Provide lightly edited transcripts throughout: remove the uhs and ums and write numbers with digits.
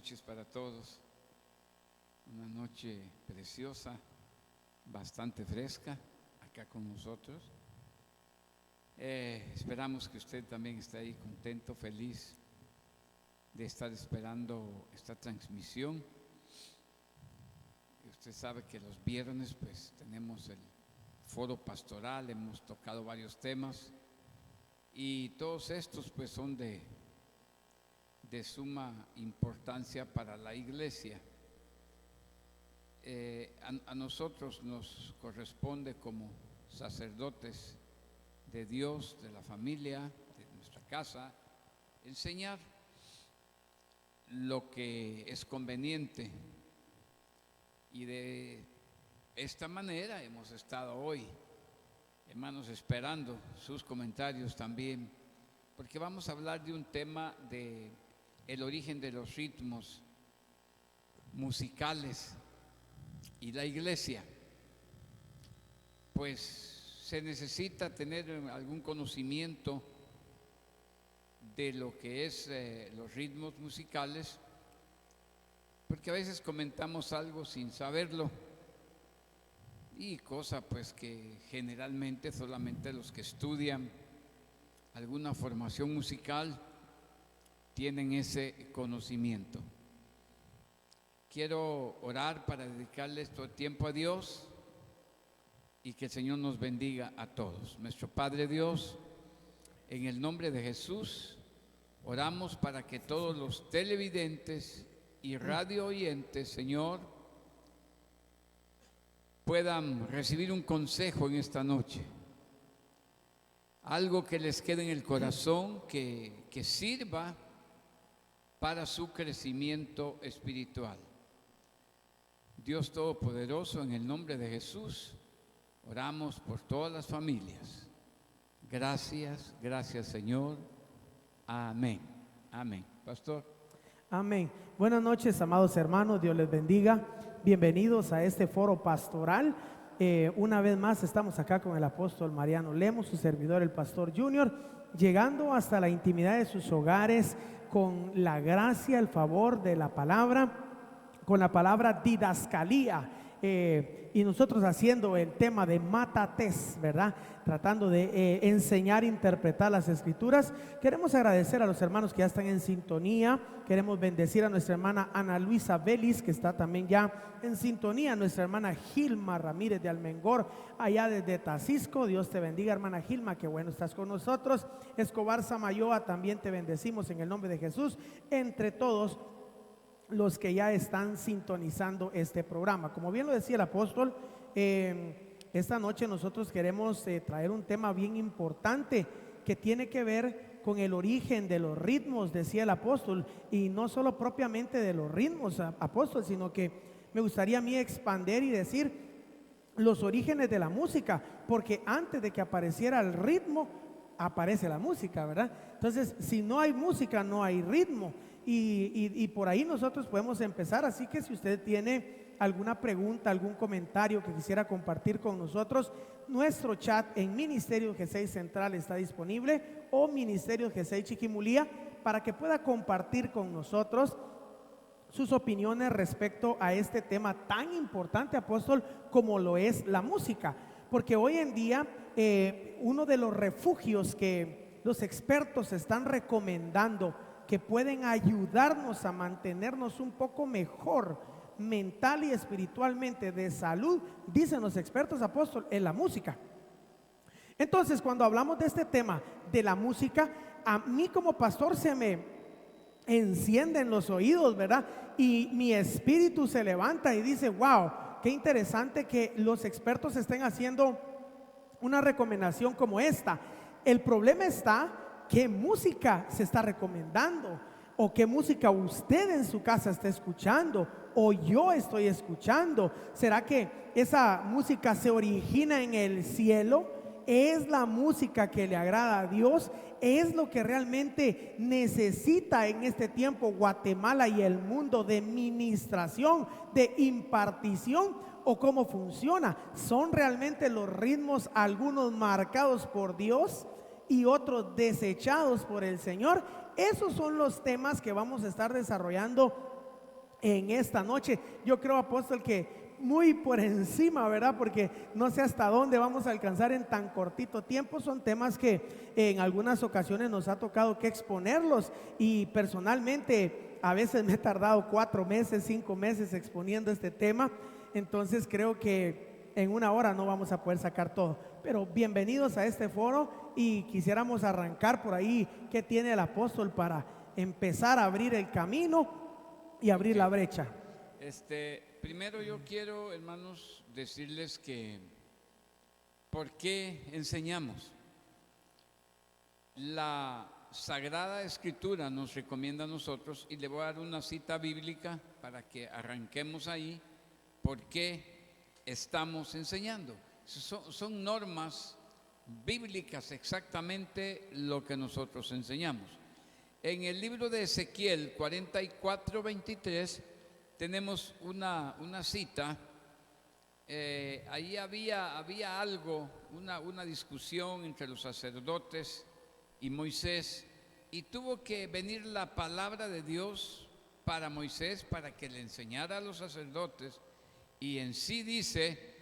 noches para todos. Una noche preciosa, bastante fresca acá con nosotros. Esperamos que usted también esté ahí contento, feliz de estar esperando esta transmisión. Usted sabe que los viernes pues tenemos el foro pastoral, hemos tocado varios temas y todos estos pues son de suma importancia para la iglesia. A nosotros nos corresponde como sacerdotes de Dios, de la familia, de nuestra casa, enseñar lo que es conveniente, y de esta manera hemos estado hoy, hermanos, esperando sus comentarios también, porque vamos a hablar de un tema de el origen de los ritmos musicales y la iglesia. Pues se necesita tener algún conocimiento de lo que es los ritmos musicales, porque a veces comentamos algo sin saberlo y cosa pues que generalmente solamente los que estudian alguna formación musical tienen ese conocimiento. Quiero orar para dedicarle este tiempo a Dios y que el Señor nos bendiga a todos. Nuestro Padre Dios, en el nombre de Jesús, oramos para que todos los televidentes y radio oyentes, Señor, puedan recibir un consejo en esta noche. Algo que les quede en el corazón, que sirva para su crecimiento espiritual. Dios Todopoderoso, en el nombre de Jesús, oramos por todas las familias. Gracias, gracias Señor. Amén. Amén. Pastor. Amén. Buenas noches, amados hermanos, Dios les bendiga. Bienvenidos a este foro pastoral. Una vez más estamos acá con el apóstol Mariano Lemos, su servidor, el pastor Junior, llegando hasta la intimidad de sus hogares con la gracia, el favor de la palabra, con la palabra didascalía. Y nosotros haciendo el tema de matates, ¿verdad? Tratando de enseñar, interpretar las escrituras. Queremos agradecer a los hermanos que ya están en sintonía. Queremos bendecir a nuestra hermana Ana Luisa Vélez, que está también ya en sintonía. Nuestra hermana Gilma Ramírez de Almengor, allá desde Tacisco. Dios te bendiga, hermana Gilma, qué bueno estás con nosotros. Escobar Samayoa, también te bendecimos en el nombre de Jesús. Entre todos los que ya están sintonizando este programa. Como bien lo decía el apóstol, esta noche nosotros queremos traer un tema bien importante que tiene que ver con el origen de los ritmos, decía el apóstol, y no solo propiamente de los ritmos, apóstol, sino que me gustaría a mí expandir y decir los orígenes de la música, porque antes de que apareciera el ritmo, aparece la música, ¿verdad? Entonces, si no hay música, no hay ritmo. Y por ahí nosotros podemos empezar. Así que si usted tiene alguna pregunta, algún comentario que quisiera compartir con nosotros, nuestro chat en Ministerio G6 Central está disponible, o Ministerio G6 Chiquimulía, para que pueda compartir con nosotros sus opiniones respecto a este tema tan importante, apóstol, como lo es la música. Porque hoy en día uno de los refugios que los expertos están recomendando, que pueden ayudarnos a mantenernos un poco mejor mental y espiritualmente, de salud, dicen los expertos, apóstol, en la música. Entonces, cuando hablamos de este tema de la música, a mí como pastor se me encienden los oídos, ¿verdad? Y mi espíritu se levanta y dice, wow, qué interesante que los expertos estén haciendo una recomendación como esta. El problema está: ¿qué música se está recomendando? ¿O qué música usted en su casa está escuchando? ¿O yo estoy escuchando? ¿Será que esa música se origina en el cielo? ¿Es la música que le agrada a Dios? ¿Es lo que realmente necesita en este tiempo Guatemala y el mundo de ministración, de impartición? ¿O cómo funciona? ¿Son realmente los ritmos algunos marcados por Dios y otros desechados por el Señor? Esos son los temas que vamos a estar desarrollando en esta noche. Yo creo, apóstol, que muy por encima, ¿verdad? Porque no sé hasta dónde vamos a alcanzar en tan cortito tiempo. Son temas que en algunas ocasiones nos ha tocado que exponerlos, y personalmente a veces me he tardado 4 meses, 5 meses exponiendo este tema. Entonces creo que en una hora no vamos a poder sacar todo. Pero bienvenidos a este foro, y quisiéramos arrancar por ahí. ¿Qué tiene el apóstol para empezar a abrir el camino y abrir la brecha? Primero yo quiero, hermanos, decirles que ¿por qué enseñamos? La Sagrada Escritura nos recomienda a nosotros, y le voy a dar una cita bíblica para que arranquemos ahí. ¿Por qué estamos enseñando? Son normas bíblicas, exactamente lo que nosotros enseñamos. En el libro de Ezequiel 44:23 tenemos una cita. Ahí había algo, una discusión entre los sacerdotes y Moisés, y tuvo que venir la palabra de Dios para Moisés para que le enseñara a los sacerdotes. Y en sí dice: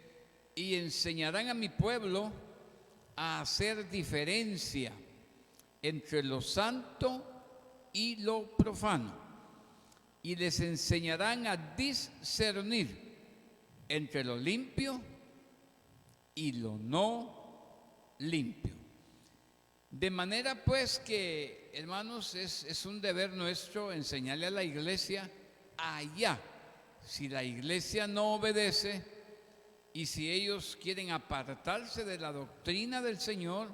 y enseñarán a mi pueblo a hacer diferencia entre lo santo y lo profano, y les enseñarán a discernir entre lo limpio y lo no limpio. De manera pues que, hermanos, es un deber nuestro enseñarle a la iglesia allá. Si la iglesia no obedece, y si ellos quieren apartarse de la doctrina del Señor,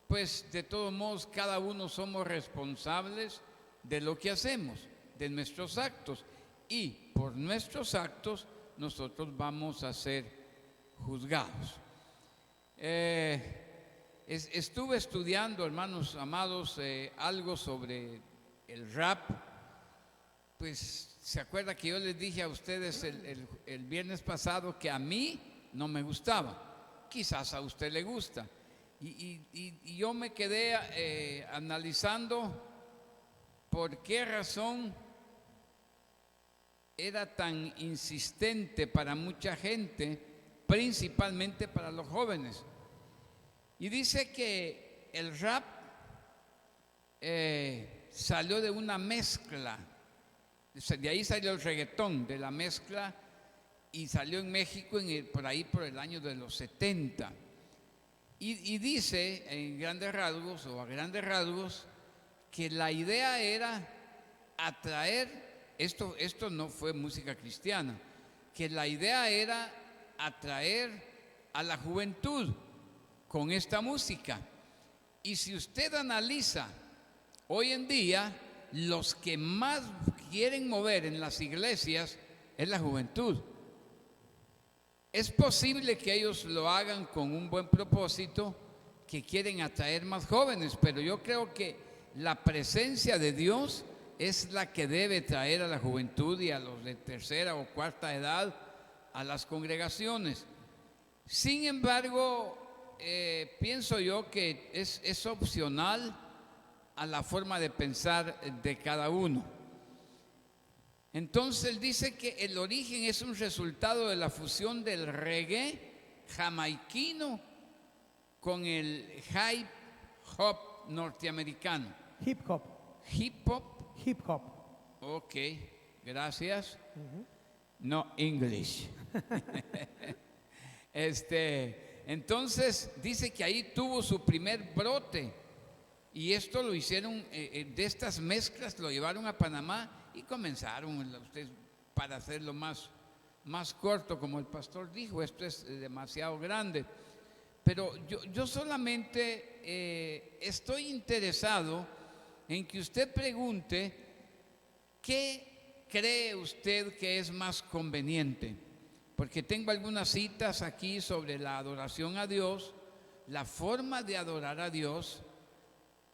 pues de todos modos cada uno somos responsables de lo que hacemos, de nuestros actos, y por nuestros actos nosotros vamos a ser juzgados. Estuve estudiando, hermanos amados, algo sobre el rap. Pues se acuerda que yo les dije a ustedes el viernes pasado que a mí no me gustaba. Quizás a usted le gusta. Y yo me quedé analizando por qué razón era tan insistente para mucha gente, principalmente para los jóvenes. Y dice que el rap salió de una mezcla. De ahí salió el reggaetón, de la mezcla, y salió en México por ahí por el año de los 70. Y dice en grandes rasgos, o a grandes rasgos, que la idea era atraer, esto no fue música cristiana, que la idea era atraer a la juventud con esta música. Y si usted analiza hoy en día, los que más quieren mover en las iglesias es la juventud. Es posible que ellos lo hagan con un buen propósito, que quieren atraer más jóvenes, pero yo creo que la presencia de Dios es la que debe traer a la juventud y a los de tercera o cuarta edad a las congregaciones. Sin embargo, pienso yo que es opcional a la forma de pensar de cada uno. Entonces él dice que el origen es un resultado de la fusión del reggae jamaiquino con el hip hop norteamericano. Hip hop. Hip hop. Hip hop. Ok, gracias. No English. Entonces dice que ahí tuvo su primer brote, y esto lo hicieron, de estas mezclas lo llevaron a Panamá y comenzaron, ustedes, para hacerlo más corto, como el pastor dijo, esto es demasiado grande. Pero yo solamente estoy interesado en que usted pregunte qué cree usted que es más conveniente, porque tengo algunas citas aquí sobre la adoración a Dios, la forma de adorar a Dios,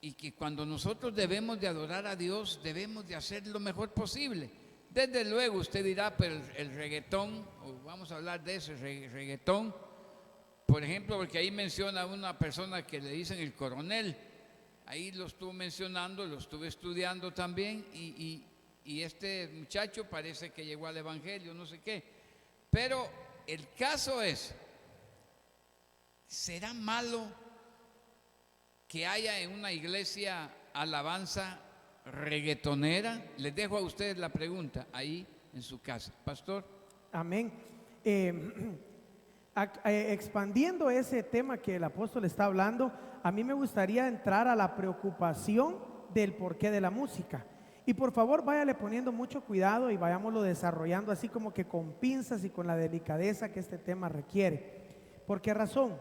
y que cuando nosotros debemos de adorar a Dios, debemos de hacer lo mejor posible. Desde luego usted dirá, pero el reggaetón, vamos a hablar de ese reggaetón, por ejemplo, porque ahí menciona a una persona que le dicen el coronel. Ahí lo estuvo mencionando, lo estuve estudiando también, y y este muchacho parece que llegó al evangelio, no sé qué. Pero el caso es, ¿será malo que haya en una iglesia alabanza reggaetonera? Les dejo a ustedes la pregunta ahí en su casa, pastor. Amén. Expandiendo ese tema que el apóstol está hablando, a mí me gustaría entrar a la preocupación del porqué de la música. Y por favor, váyale poniendo mucho cuidado y vayámoslo desarrollando así como que con pinzas y con la delicadeza que este tema requiere. ¿Por qué razón?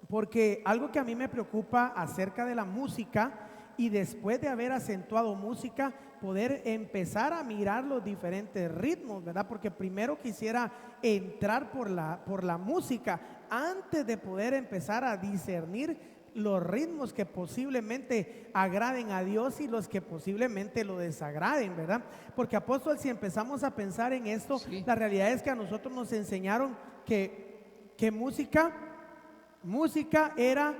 Porque algo que a mí me preocupa acerca de la música, y después de haber acentuado música, poder empezar a mirar los diferentes ritmos, ¿verdad? Porque primero quisiera entrar por la música antes de poder empezar a discernir los ritmos que posiblemente agraden a Dios y los que posiblemente lo desagraden, ¿verdad? Porque apóstol, si empezamos a pensar en esto, Sí. La realidad es que a nosotros nos enseñaron que música era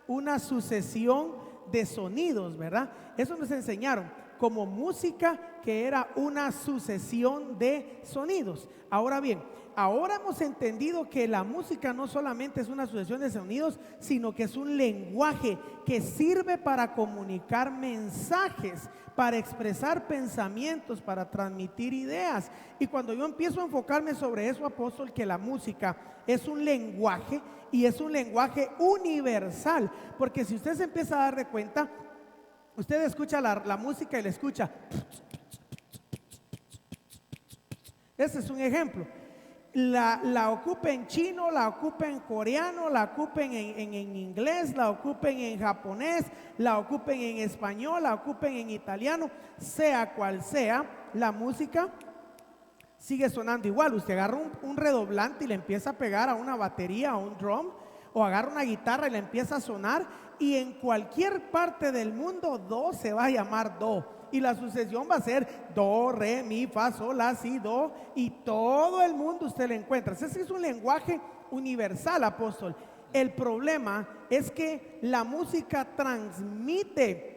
una sucesión de sonidos, ¿verdad? Eso nos enseñaron como música, que era una sucesión de sonidos. Ahora bien, ahora hemos entendido que la música no solamente es una sucesión de sonidos, sino que es un lenguaje que sirve para comunicar mensajes, para expresar pensamientos, para transmitir ideas. Y cuando yo empiezo a enfocarme sobre eso, apóstol, que la música es un lenguaje, y es un lenguaje universal, porque si usted se empieza a dar de cuenta, usted escucha la música y la escucha. Ese es un ejemplo. La ocupa en chino, la ocupa en coreano, la ocupen en inglés, la ocupen en japonés, la ocupen en español, la ocupen en italiano, sea cual sea, la música sigue sonando igual. Usted agarra un redoblante y le empieza a pegar a una batería, a un drum, o agarra una guitarra y le empieza a sonar, y en cualquier parte del mundo do se va a llamar do, y la sucesión va a ser do, re, mi, fa, sol, la, si, do, y todo el mundo usted le encuentra. Ese es un lenguaje universal, apóstol. El problema es que la música transmite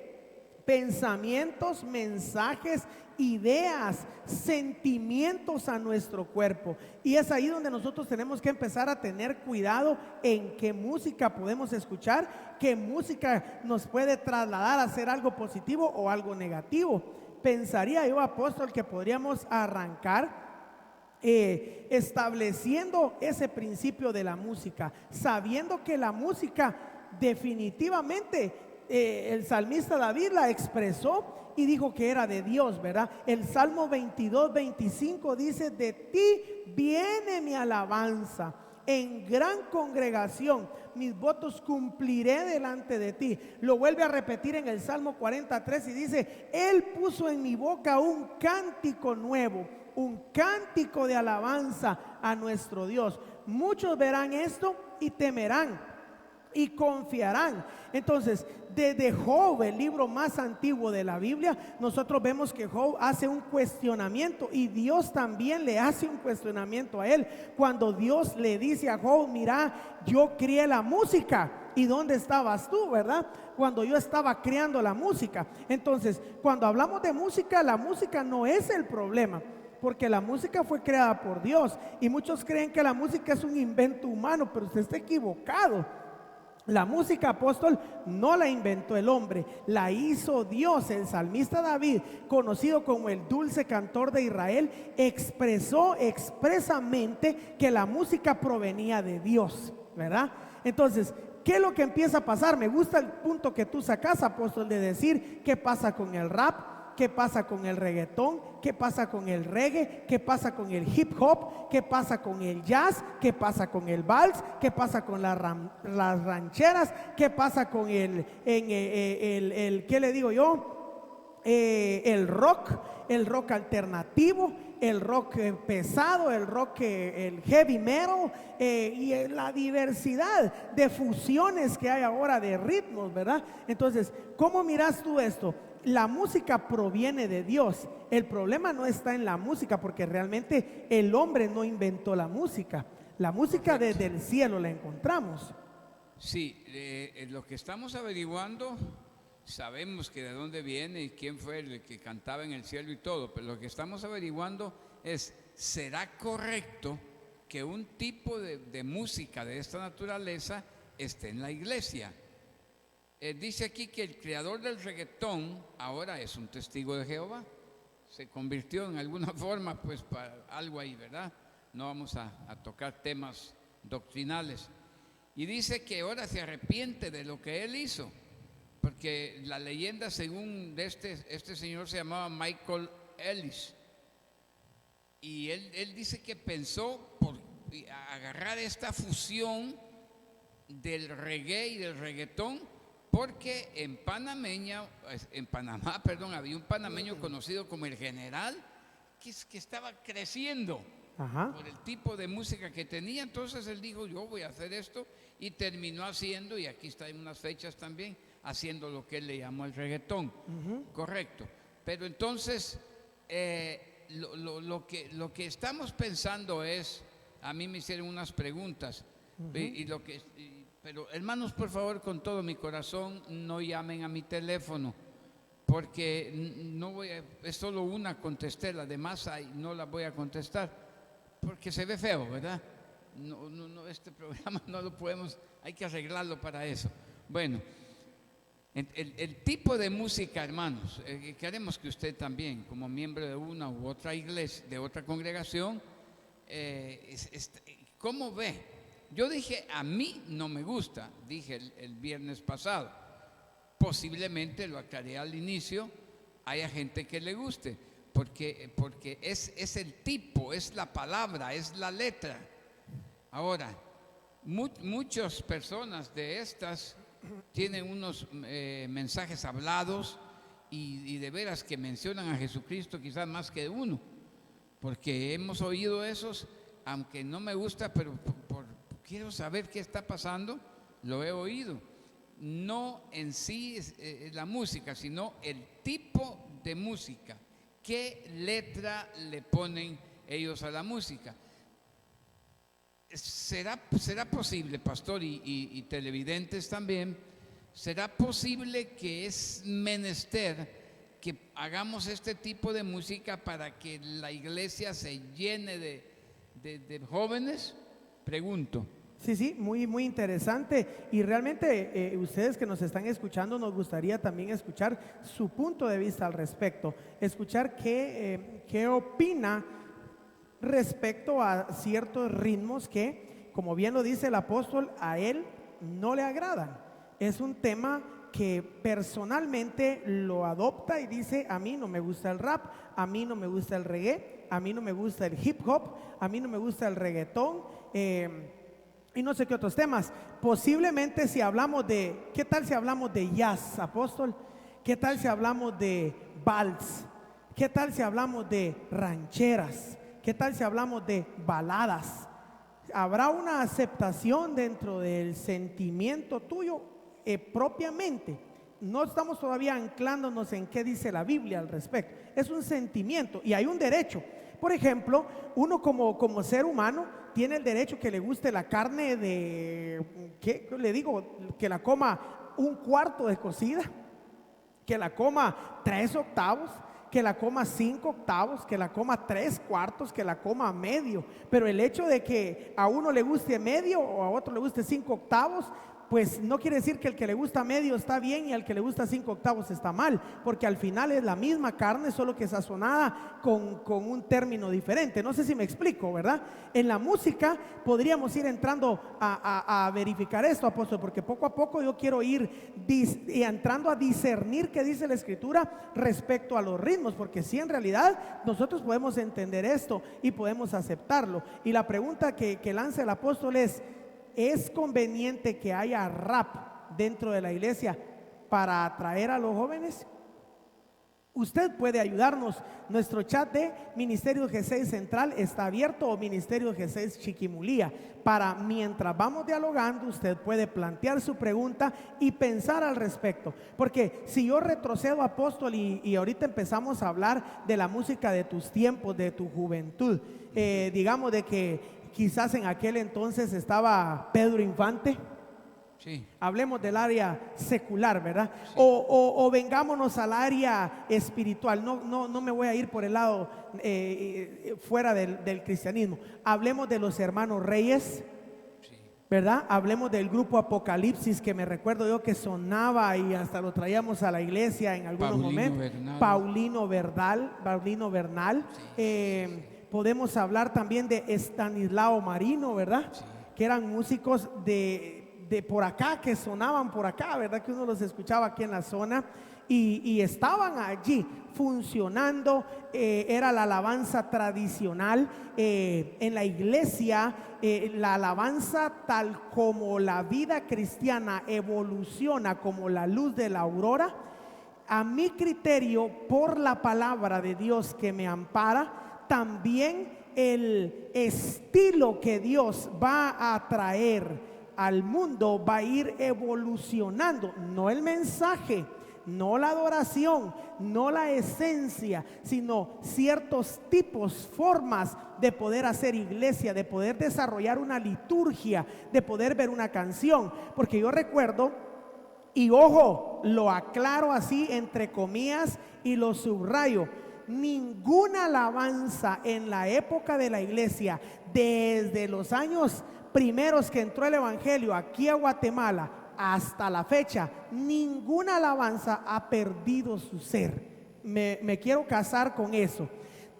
pensamientos, mensajes, ideas, sentimientos a nuestro cuerpo, y es ahí donde nosotros tenemos que empezar a tener cuidado en qué música podemos escuchar, qué música nos puede trasladar a hacer algo positivo o algo negativo. Pensaría yo, apóstol, que podríamos arrancar estableciendo ese principio de la música, sabiendo que la música definitivamente, el salmista David la expresó y dijo que era de Dios, ¿verdad? El Salmo 22:25 dice: de ti viene mi alabanza, en gran congregación mis votos cumpliré delante de ti. Lo vuelve a repetir en el Salmo 43 y dice: Él puso en mi boca un cántico nuevo, un cántico de alabanza a nuestro Dios. Muchos verán esto y temerán y confiarán. Entonces, desde Job, el libro más antiguo de la Biblia, nosotros vemos que Job hace un cuestionamiento, y Dios también le hace un cuestionamiento a él, cuando Dios le dice a Job: mira, yo crié la música, ¿y dónde estabas tú, verdad? Cuando yo estaba creando la música. Entonces, cuando hablamos de música, la música no es el problema, porque la música fue creada por Dios, y muchos creen que la música es un invento humano, pero usted está equivocado. La música, apóstol, no la inventó el hombre, la hizo Dios. El salmista David, conocido como el dulce cantor de Israel, expresó expresamente que la música provenía de Dios, ¿verdad? Entonces, ¿qué es lo que empieza a pasar? Me gusta el punto que tú sacas, apóstol, de decir qué pasa con el rap, qué pasa con el reggaetón, qué pasa con el reggae, qué pasa con el hip hop, qué pasa con el jazz, qué pasa con el vals, qué pasa con las rancheras, qué pasa con ¿qué le digo yo? El rock alternativo, el rock pesado, el rock, el heavy metal, y la diversidad de fusiones que hay ahora de ritmos, ¿verdad? Entonces, ¿cómo miras tú esto? La música proviene de Dios. El problema no está en la música, porque realmente el hombre no inventó la música. La música desde el cielo la encontramos. Sí, lo que estamos averiguando sabemos que de dónde viene y quién fue el que cantaba en el cielo y todo, pero lo que estamos averiguando es, ¿será correcto que un tipo de música de esta naturaleza esté en la iglesia? Dice aquí que el creador del reggaetón ahora es un testigo de Jehová. Se convirtió en alguna forma, pues, para algo ahí, ¿verdad? No vamos a tocar temas doctrinales. Y dice que ahora se arrepiente de lo que él hizo, porque la leyenda, según de este señor, se llamaba Michael Ellis. Y él dice que pensó por agarrar esta fusión del reggae y del reggaetón, porque en Panamá, había un panameño conocido como el General, que estaba creciendo por el tipo de música que tenía. Entonces él dijo, yo voy a hacer esto, y terminó haciendo, y aquí está en unas fechas también, haciendo lo que él le llamó el reggaetón. Correcto. Pero entonces lo que estamos pensando es, a mí me hicieron unas preguntas, pero hermanos, por favor, con todo mi corazón, no llamen a mi teléfono, porque es solo una contesté, las demás no las voy a contestar, porque se ve feo, ¿verdad? No, este programa no lo podemos, hay que arreglarlo para eso. Bueno, el tipo de música, hermanos, queremos que usted también, como miembro de una u otra iglesia, de otra congregación, ¿cómo ve? Yo dije, a mí no me gusta, dije el viernes pasado. Posiblemente, lo aclaré al inicio, haya gente que le guste, porque es el tipo, es la palabra, es la letra. Ahora, muchas personas de estas tienen unos mensajes hablados y de veras que mencionan a Jesucristo quizás más que uno, porque hemos oído esos, aunque no me gusta, pero quiero saber qué está pasando, lo he oído. No en sí la música, sino el tipo de música. ¿Qué letra le ponen ellos a la música? ¿Será posible, pastor, y televidentes también, será posible que es menester que hagamos este tipo de música para que la iglesia se llene de jóvenes? Pregunto. Sí, muy, muy interesante, y realmente ustedes que nos están escuchando, nos gustaría también escuchar su punto de vista al respecto, escuchar qué opina respecto a ciertos ritmos que, como bien lo dice el apóstol, a él no le agradan. Es un tema que personalmente lo adopta y dice, a mí no me gusta el rap, a mí no me gusta el reggae, a mí no me gusta el hip hop, a mí no me gusta el reggaetón, y no sé qué otros temas. Posiblemente si hablamos ¿qué tal si hablamos de jazz, apóstol? ¿Qué tal si hablamos de vals? ¿Qué tal si hablamos de rancheras? ¿Qué tal si hablamos de baladas? ¿Habrá una aceptación dentro del sentimiento tuyo propiamente? No estamos todavía anclándonos en qué dice la Biblia al respecto. Es un sentimiento y hay un derecho. Por ejemplo, uno como ser humano tiene el derecho que le guste la carne ¿qué le digo? Que la coma un cuarto de cocida, que la coma 3/8, que la coma 5/8, que la coma 3/4, que la coma medio. Pero el hecho de que a uno le guste medio o a otro le guste 5/8, pues no quiere decir que el que le gusta medio está bien y al que le gusta 5/8 está mal, porque al final es la misma carne, solo que sazonada con un término diferente. No sé si me explico, ¿verdad? En la música podríamos ir entrando a verificar esto, apóstol, porque poco a poco yo quiero ir entrando a discernir qué dice la escritura respecto a los ritmos, porque si en realidad nosotros podemos entender esto y podemos aceptarlo. Y la pregunta que lanza el apóstol ¿es conveniente que haya rap dentro de la iglesia para atraer a los jóvenes? Usted puede ayudarnos. Nuestro chat de Ministerio G6 Central está abierto, o Ministerio G6 Chiquimulía, para mientras vamos dialogando, usted puede plantear su pregunta y pensar al respecto. Porque si yo retrocedo, apóstol, y ahorita empezamos a hablar de la música de tus tiempos, de tu juventud, digamos de que quizás en aquel entonces estaba Pedro Infante, Sí. Hablemos del área secular, ¿verdad? Sí. O vengámonos al área espiritual. No me voy a ir por el lado fuera del cristianismo. Hablemos de los hermanos Reyes, Sí. ¿verdad? Hablemos del grupo Apocalipsis, que me recuerdo yo que sonaba y hasta lo traíamos a la iglesia en algunos momentos. Paulino Bernal. Podemos hablar también de Estanislao Marino, ¿verdad? Sí. Que eran músicos de por acá, que sonaban por acá, ¿verdad? Que uno los escuchaba aquí en la zona y estaban allí funcionando. Era la alabanza tradicional en la iglesia. La alabanza, tal como la vida cristiana evoluciona como la luz de la aurora, a mi criterio, por la palabra de Dios que me ampara, también el estilo que Dios va a traer al mundo va a ir evolucionando. No el mensaje, no la adoración, no la esencia, sino ciertos tipos, formas de poder hacer iglesia, de poder desarrollar una liturgia, de poder ver una canción. Porque yo recuerdo, y ojo, lo aclaro así entre comillas y lo subrayo, ninguna alabanza en la época de la iglesia, desde los años primeros que entró el evangelio aquí a Guatemala hasta la fecha, ninguna alabanza ha perdido su ser. Me quiero casar con eso.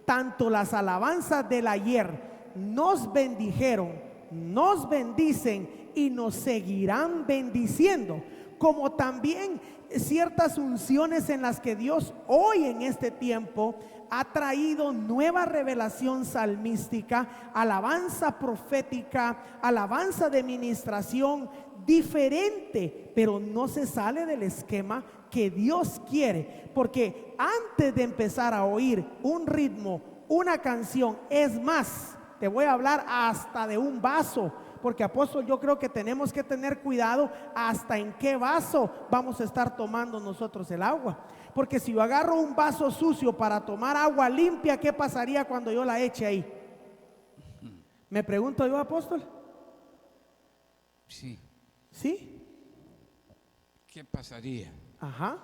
Tanto las alabanzas del ayer nos bendijeron, nos bendicen y nos seguirán bendiciendo, como también ciertas unciones en las que Dios hoy en este tiempo ha traído nueva revelación salmística, alabanza profética, alabanza de ministración diferente, pero no se sale del esquema que Dios quiere. Porque antes de empezar a oír un ritmo, una canción, es más, te voy a hablar hasta de un vaso. Porque, apóstol, yo creo que tenemos que tener cuidado hasta en qué vaso vamos a estar tomando nosotros el agua. Porque si yo agarro un vaso sucio para tomar agua limpia, ¿qué pasaría cuando yo la eche ahí? Me pregunto yo, apóstol. Sí. ¿Sí? ¿Qué pasaría? Ajá.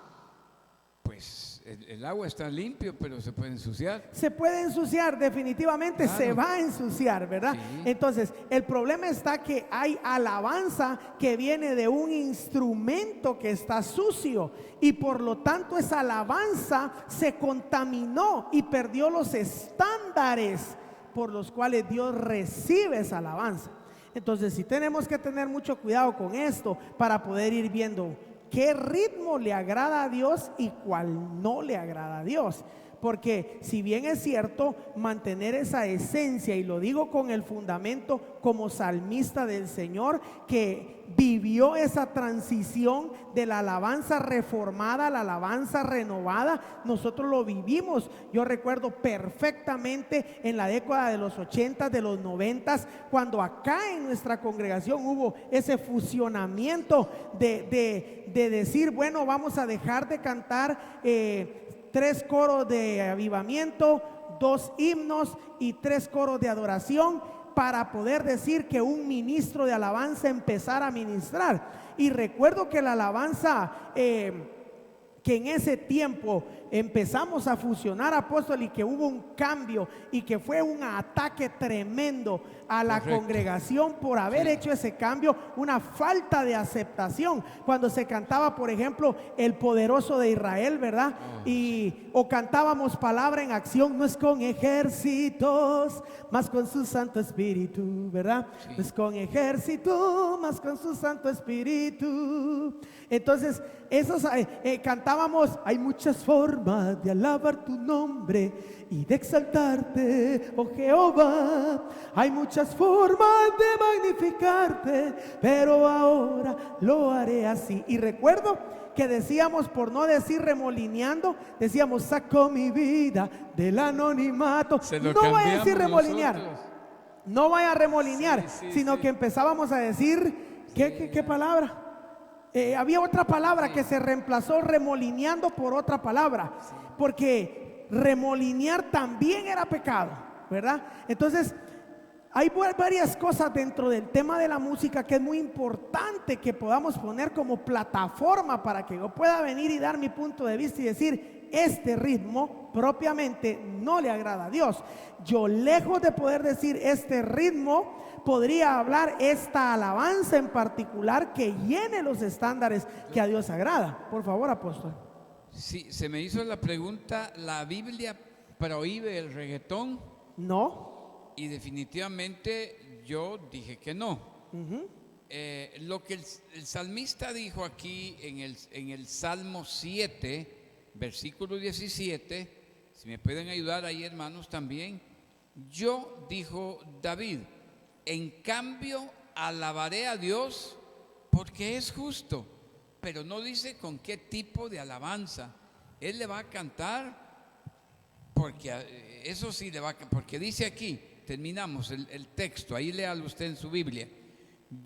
Pues el agua está limpio, pero se puede ensuciar. Se puede ensuciar, definitivamente. Claro. Se va a ensuciar, ¿verdad? Sí. Entonces, el problema está que hay alabanza que viene de un instrumento que está sucio y por lo tanto esa alabanza se contaminó y perdió los estándares por los cuales Dios recibe esa alabanza. Entonces, sí tenemos que tener mucho cuidado con esto para poder ir viendo qué ritmo le agrada a Dios y cuál no le agrada a Dios. Porque si bien es cierto mantener esa esencia, y lo digo con el fundamento como salmista del Señor, que vivió esa transición de la alabanza reformada a la alabanza renovada, nosotros lo vivimos. Yo recuerdo perfectamente en la década de los 80, de los 90, cuando acá en nuestra congregación hubo ese fusionamiento de decir, bueno, vamos a dejar de cantar 3 coros de avivamiento, 2 himnos y 3 coros de adoración, para poder decir que un ministro de alabanza empezara a ministrar. Y recuerdo que la alabanza que en ese tiempo empezamos a fusionar, apóstol, y que hubo un cambio y que fue un ataque tremendo a la congregación por haber hecho ese cambio, una falta de aceptación. Cuando se cantaba, por ejemplo, el poderoso de Israel, ¿verdad? O cantábamos palabra en acción, no es con ejércitos, más con su Santo Espíritu, ¿verdad? No es con ejército, más con su Santo Espíritu. Entonces, esos cantábamos, hay muchas formas de alabar tu nombre y de exaltarte, oh Jehová. Hay muchas formas de magnificarte, pero ahora lo haré así. Y recuerdo que decíamos, por no decir remolineando, decíamos, saco mi vida del anonimato. No vaya a decir remolinear, no vaya a remolinear, sino que empezábamos a decir, ¿qué palabra? Había otra palabra que se reemplazó remolineando por otra palabra, porque remolinear también era pecado, ¿verdad? Entonces, Hay varias cosas dentro del tema de la música que es muy importante que podamos poner como plataforma para que yo pueda venir y dar mi punto de vista y decir, este ritmo propiamente no le agrada a Dios. Yo, lejos de poder decir este ritmo, podría hablar esta alabanza en particular que llene los estándares que a Dios agrada. Por favor, apóstol. Sí, se me hizo la pregunta, ¿la Biblia prohíbe el reggaetón? No. Y definitivamente yo dije que no. Lo que el salmista dijo aquí en el Salmo 7, versículo 17, si me pueden ayudar ahí, hermanos, también. Yo, dijo David, en cambio alabaré a Dios porque es justo, pero no dice con qué tipo de alabanza. Él le va a cantar porque eso sí le va a, porque dice aquí, terminamos el texto, ahí léalo usted en su Biblia.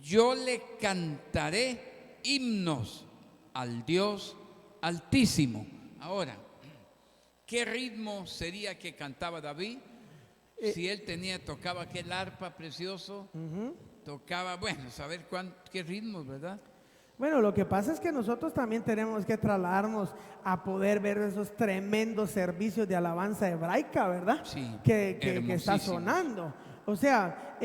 Yo le cantaré himnos al Dios Altísimo. Ahora, ¿qué ritmo sería que cantaba David? Si él tocaba aquel arpa precioso, tocaba, bueno, saber qué ritmos, ¿verdad? Bueno, lo que pasa es que nosotros también tenemos que trasladarnos a poder ver esos tremendos servicios de alabanza hebraica, ¿verdad? Sí, que está sonando. O sea,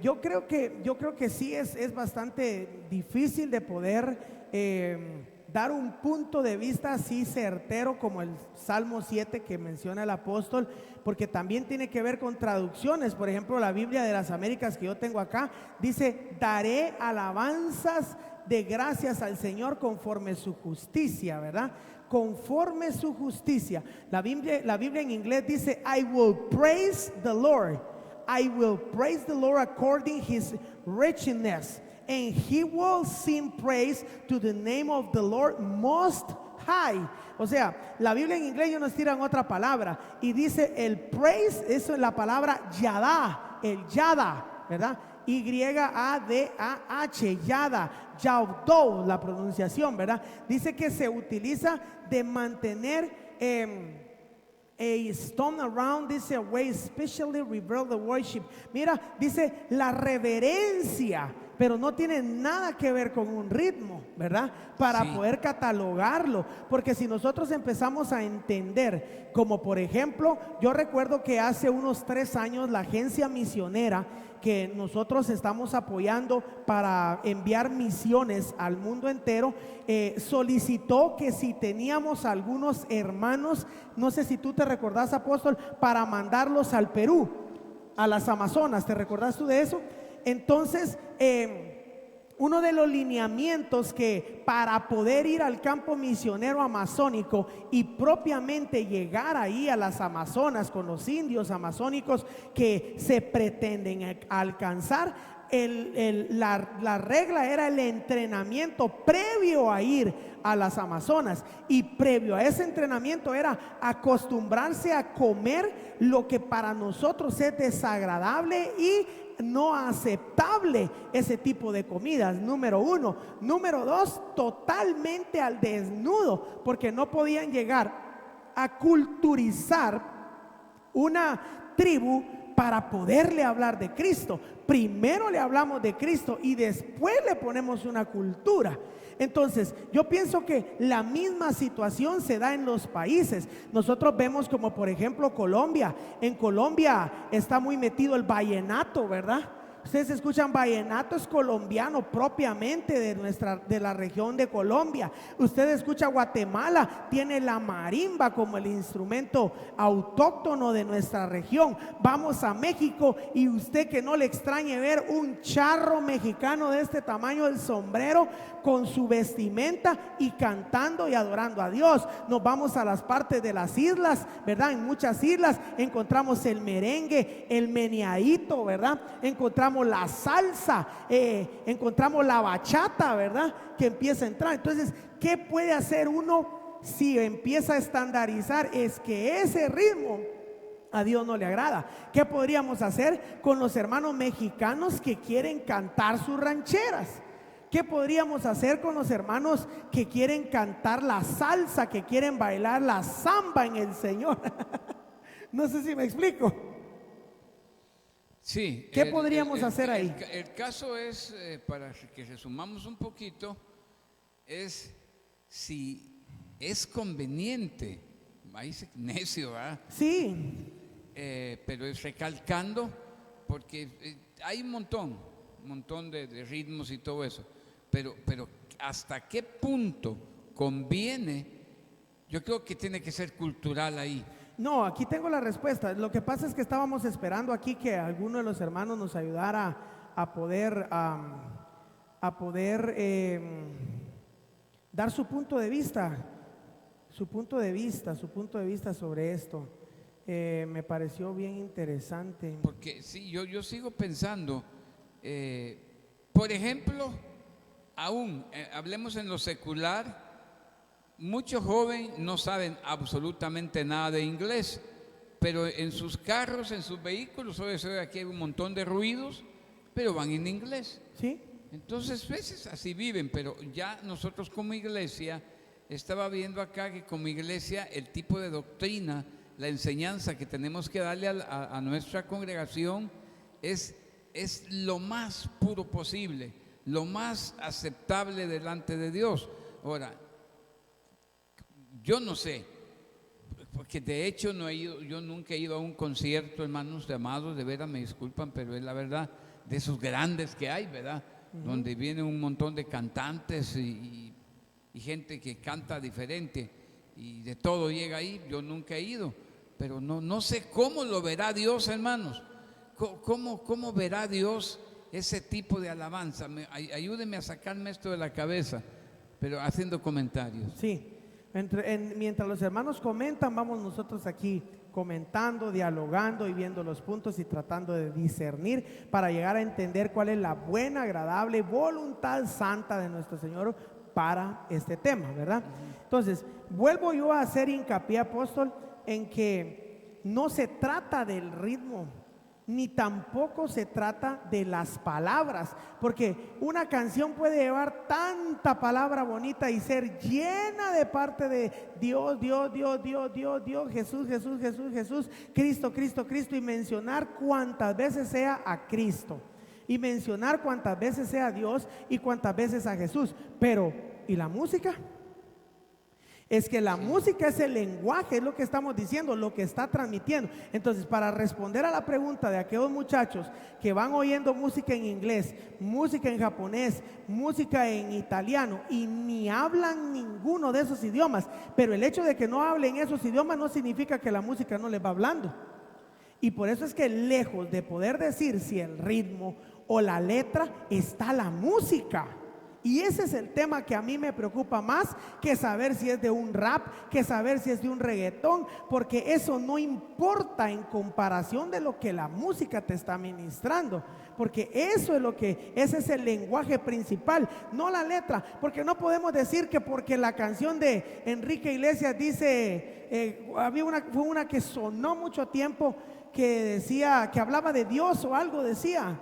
yo creo que sí es bastante difícil de poder dar un punto de vista así certero como el Salmo 7 que menciona el apóstol, porque también tiene que ver con traducciones. Por ejemplo, la Biblia de las Américas que yo tengo acá dice, daré alabanzas de gracias al Señor conforme su justicia, ¿verdad? Conforme su justicia. La Biblia en inglés dice, I will praise the Lord. I will praise the Lord according his richness, and he will sing praise to the name of the Lord most high. O sea, la Biblia en inglés ellos nos tiran otra palabra y dice el praise, eso es la palabra yada, el yada, ¿verdad? Y-A-D-A-H, yada, yaudou, la pronunciación, ¿verdad? Dice que se utiliza de mantener a stone around, dice a way especially reveal the worship. Mira, dice la reverencia, pero no tiene nada que ver con un ritmo, ¿verdad? Para poder catalogarlo, porque si nosotros empezamos a entender, como por ejemplo, yo recuerdo que hace unos 3 años la agencia misionera que nosotros estamos apoyando para enviar misiones al mundo entero, solicitó que si teníamos algunos hermanos, no sé si tú te recordás, apóstol, para mandarlos al Perú, a las Amazonas, ¿te recordás tú de eso? Entonces, uno de los lineamientos que para poder ir al campo misionero amazónico y propiamente llegar ahí a las Amazonas con los indios amazónicos que se pretenden alcanzar, la regla era el entrenamiento previo a ir a las Amazonas, y previo a ese entrenamiento era acostumbrarse a comer lo que para nosotros es desagradable y no aceptable, ese tipo de comidas, número 1. Número 2, totalmente al desnudo, porque no podían llegar a culturizar una tribu para poderle hablar de Cristo. Primero le hablamos de Cristo y después le ponemos una cultura. Entonces, yo pienso que la misma situación se da en los países. Nosotros vemos como por ejemplo Colombia. En Colombia está muy metido el vallenato, ¿verdad? Ustedes escuchan vallenato, es colombiano propiamente de la región de Colombia. Usted escucha Guatemala, tiene la marimba como el instrumento autóctono de nuestra región. Vamos a México y usted que no le extrañe ver un charro mexicano de este tamaño, el sombrero, con su vestimenta y cantando y adorando a Dios. Nos vamos a las partes de las islas, ¿verdad? En muchas islas encontramos el merengue, el meneadito, ¿verdad? Encontramos la salsa, encontramos la bachata, ¿verdad? Que empieza a entrar. Entonces, ¿qué puede hacer uno si empieza a estandarizar? Es que ese ritmo a Dios no le agrada. ¿Qué podríamos hacer con los hermanos mexicanos que quieren cantar sus rancheras? ¿Qué podríamos hacer con los hermanos que quieren cantar la salsa, que quieren bailar la samba en el Señor? No sé si me explico. Sí. ¿Qué podríamos hacer ahí? El caso es, para que resumamos un poquito, es si es conveniente, ahí se necio, ¿verdad? Sí, Pero es recalcando, porque hay un montón de ritmos y todo eso, pero hasta qué punto conviene, yo creo que tiene que ser cultural ahí. no, aquí tengo la respuesta. Lo que pasa es que estábamos esperando aquí que alguno de los hermanos nos ayudara a poder dar su punto de vista, su punto de vista sobre esto. Me pareció bien interesante. Porque sí, yo sigo pensando, por ejemplo, aún, hablemos en lo secular, muchos jóvenes no saben absolutamente nada de inglés, pero en sus carros, en sus vehículos, hoy aquí hay un montón de ruidos, pero van en inglés. ¿Sí? Entonces, veces así viven, pero ya nosotros como iglesia, estaba viendo acá que como iglesia el tipo de doctrina, la enseñanza que tenemos que darle a nuestra congregación es lo más puro posible, lo más aceptable delante de Dios. Ahora, yo no sé, porque de hecho yo nunca he ido a un concierto, hermanos amados, de veras me disculpan, pero es la verdad, de esos grandes que hay, ¿verdad? Donde viene un montón de cantantes y gente que canta diferente y de todo llega ahí. Yo nunca he ido, pero no sé cómo lo verá Dios, hermanos. ¿Cómo verá Dios ese tipo de alabanza? Ayúdenme a sacarme esto de la cabeza, pero haciendo comentarios. Sí. Mientras los hermanos comentan, vamos nosotros aquí comentando, dialogando y viendo los puntos y tratando de discernir para llegar a entender cuál es la buena, agradable voluntad santa de nuestro Señor para este tema, ¿verdad? Entonces, vuelvo yo a hacer hincapié, apóstol, en que no se trata del ritmo, ni tampoco se trata de las palabras, porque una canción puede llevar tanta palabra bonita y ser llena de parte de Dios, Dios, Dios, Dios, Dios, Dios, Jesús, Jesús, Jesús, Jesús, Cristo, Cristo, Cristo, y mencionar cuantas veces sea a Cristo, y mencionar cuantas veces sea a Dios y cuantas veces a Jesús. Pero, ¿y la música? Es que la música es el lenguaje, es lo que estamos diciendo, lo que está transmitiendo. Entonces, para responder a la pregunta de aquellos muchachos que van oyendo música en inglés, música en japonés, música en italiano y ni hablan ninguno de esos idiomas, pero el hecho de que no hablen esos idiomas no significa que la música no les va hablando. Y por eso es que lejos de poder decir si el ritmo o la letra, está la música. Y ese es el tema que a mí me preocupa más que saber si es de un rap, que saber si es de un reggaetón, porque eso no importa en comparación de lo que la música te está ministrando, porque eso es ese es el lenguaje principal, no la letra, porque no podemos decir que porque la canción de Enrique Iglesias dice, fue una que sonó mucho tiempo, que decía, que hablaba de Dios o algo decía.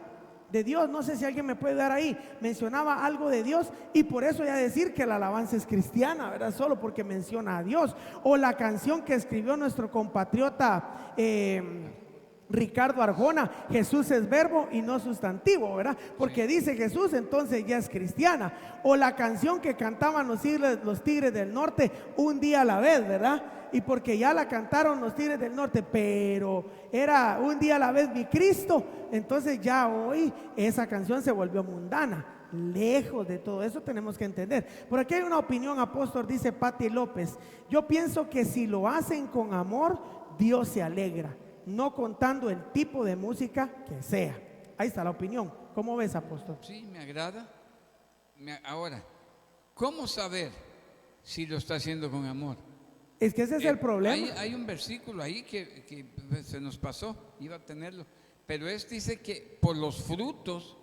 De Dios, no sé si alguien me puede dar ahí, mencionaba algo de Dios y por eso ya decir que la alabanza es cristiana, ¿verdad? Solo porque menciona a Dios. O la canción que escribió nuestro compatriota Ricardo Arjona, Jesús es verbo y no sustantivo, ¿verdad? Porque dice Jesús, entonces ya es cristiana. O la canción que cantaban los Tigres del Norte, Un día a la vez, ¿verdad? Y porque ya la cantaron los Tigres del Norte, pero era Un día a la vez mi Cristo, entonces ya hoy esa canción se volvió mundana. Lejos de todo eso tenemos que entender. Por aquí hay una opinión, apóstol, dice Pati López. Yo pienso que si lo hacen con amor, Dios se alegra, no contando el tipo de música que sea. Ahí está la opinión. ¿Cómo ves, apóstol? Sí, me agrada. Ahora, ¿cómo saber si lo está haciendo con amor? Es que ese es el problema. Hay un versículo ahí que se nos pasó, iba a tenerlo, pero dice que por los frutos